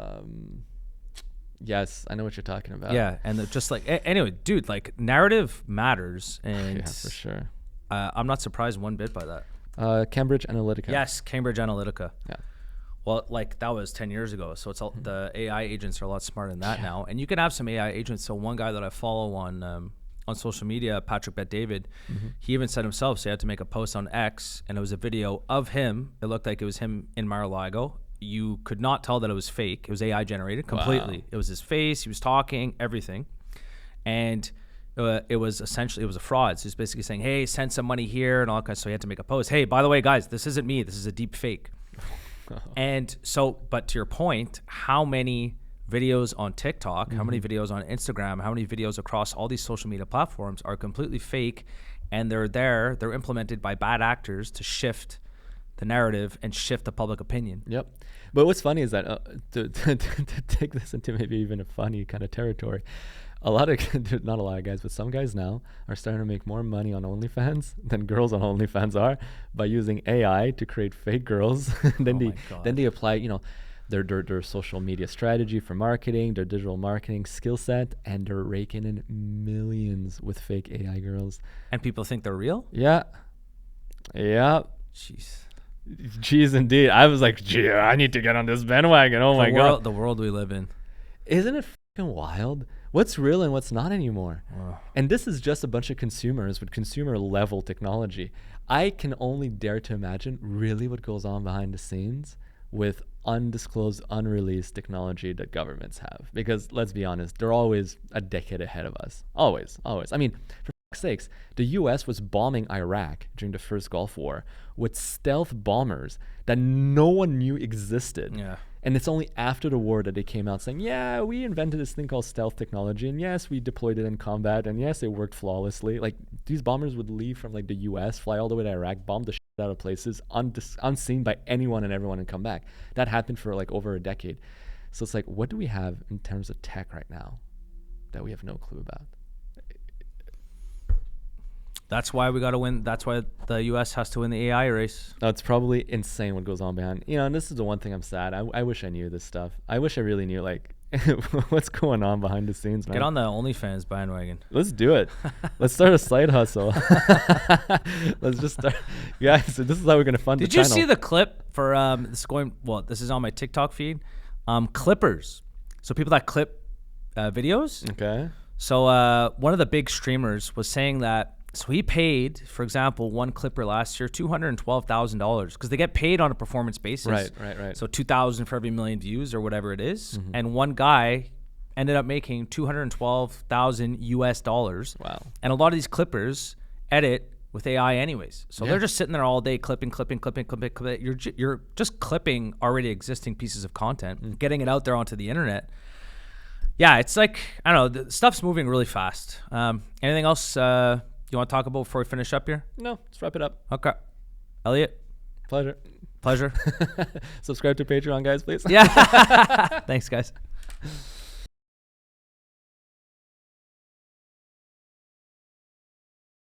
Yes, I know what you're talking about. Yeah, and just like, anyway, dude, like narrative matters. And yeah, for sure. I'm not surprised one bit by that. Cambridge Analytica. Yes, Cambridge Analytica. Yeah. Well, like that was 10 years ago. So it's all, the AI agents are a lot smarter than that now. And you can have some AI agents. So one guy that I follow on social media, Patrick Bet-David, he even said himself, so he had to make a post on X, and it was a video of him. It looked like it was him in Mar-a-Lago. You could not tell that it was fake. It was AI generated completely. Wow. It was his face. He was talking, everything. And it was a fraud. So he's basically saying, hey, send some money here and all that kind of stuff. So he had to make a post. Hey, by the way, guys, this isn't me. This is a deep fake. And so, but to your point, how many videos on TikTok, how many videos on Instagram, how many videos across all these social media platforms are completely fake, and they're implemented by bad actors to shift the narrative and shift the public opinion. Yep. But what's funny is that to take this into maybe even a funny kind of territory, not a lot of guys, but some guys now are starting to make more money on OnlyFans than girls on OnlyFans are by using AI to create fake girls. Then they apply, their social media strategy for marketing, their digital marketing skill set, and they're raking in millions with fake AI girls. And people think they're real? Yeah. Yeah. Jeez, indeed. I was like, gee, I need to get on this bandwagon. Oh my God. The world we live in. Isn't it fucking wild? What's real and what's not anymore? And this is just a bunch of consumers with consumer level technology. I can only dare to imagine really what goes on behind the scenes with undisclosed, unreleased technology that governments have. Because let's be honest, they're always a decade ahead of us. Always. I mean, for fuck's sakes, the US was bombing Iraq during the first Gulf War with stealth bombers that no one knew existed. Yeah. And it's only after the war that they came out saying, yeah, we invented this thing called stealth technology, and yes, we deployed it in combat, and yes, it worked flawlessly. Like, these bombers would leave from like the US, fly all the way to Iraq, bomb the shit out of places unseen by anyone and everyone and come back. That happened for like over a decade. So it's like, what do we have in terms of tech right now that we have no clue about? That's why we got to win. That's why the U.S. has to win the AI race. No, it's probably insane what goes on behind. And this is the one thing I'm sad. I wish I knew this stuff. I wish I really knew like what's going on behind the scenes, man. Get on the OnlyFans bandwagon. Let's do it. Let's start a side hustle. Let's just start. Guys, so this is how we're gonna fund the channel. Did you see the clip for this is on my TikTok feed. Clippers. So people that clip videos. Okay. So one of the big streamers was saying that. So he paid, for example, one clipper last year $212,000 because they get paid on a performance basis. Right. So 2,000 for every million views or whatever it is. Mm-hmm. And one guy ended up making $212,000. Wow. And a lot of these clippers edit with AI anyways. So they're just sitting there all day clipping. You're just clipping already existing pieces of content, getting it out there onto the internet. Yeah, it's like, I don't know, the stuff's moving really fast. Anything else you want to talk about before we finish up here? No, let's wrap it up. Okay. Elliot? Pleasure. Subscribe to Patreon, guys, please. Yeah. Thanks, guys.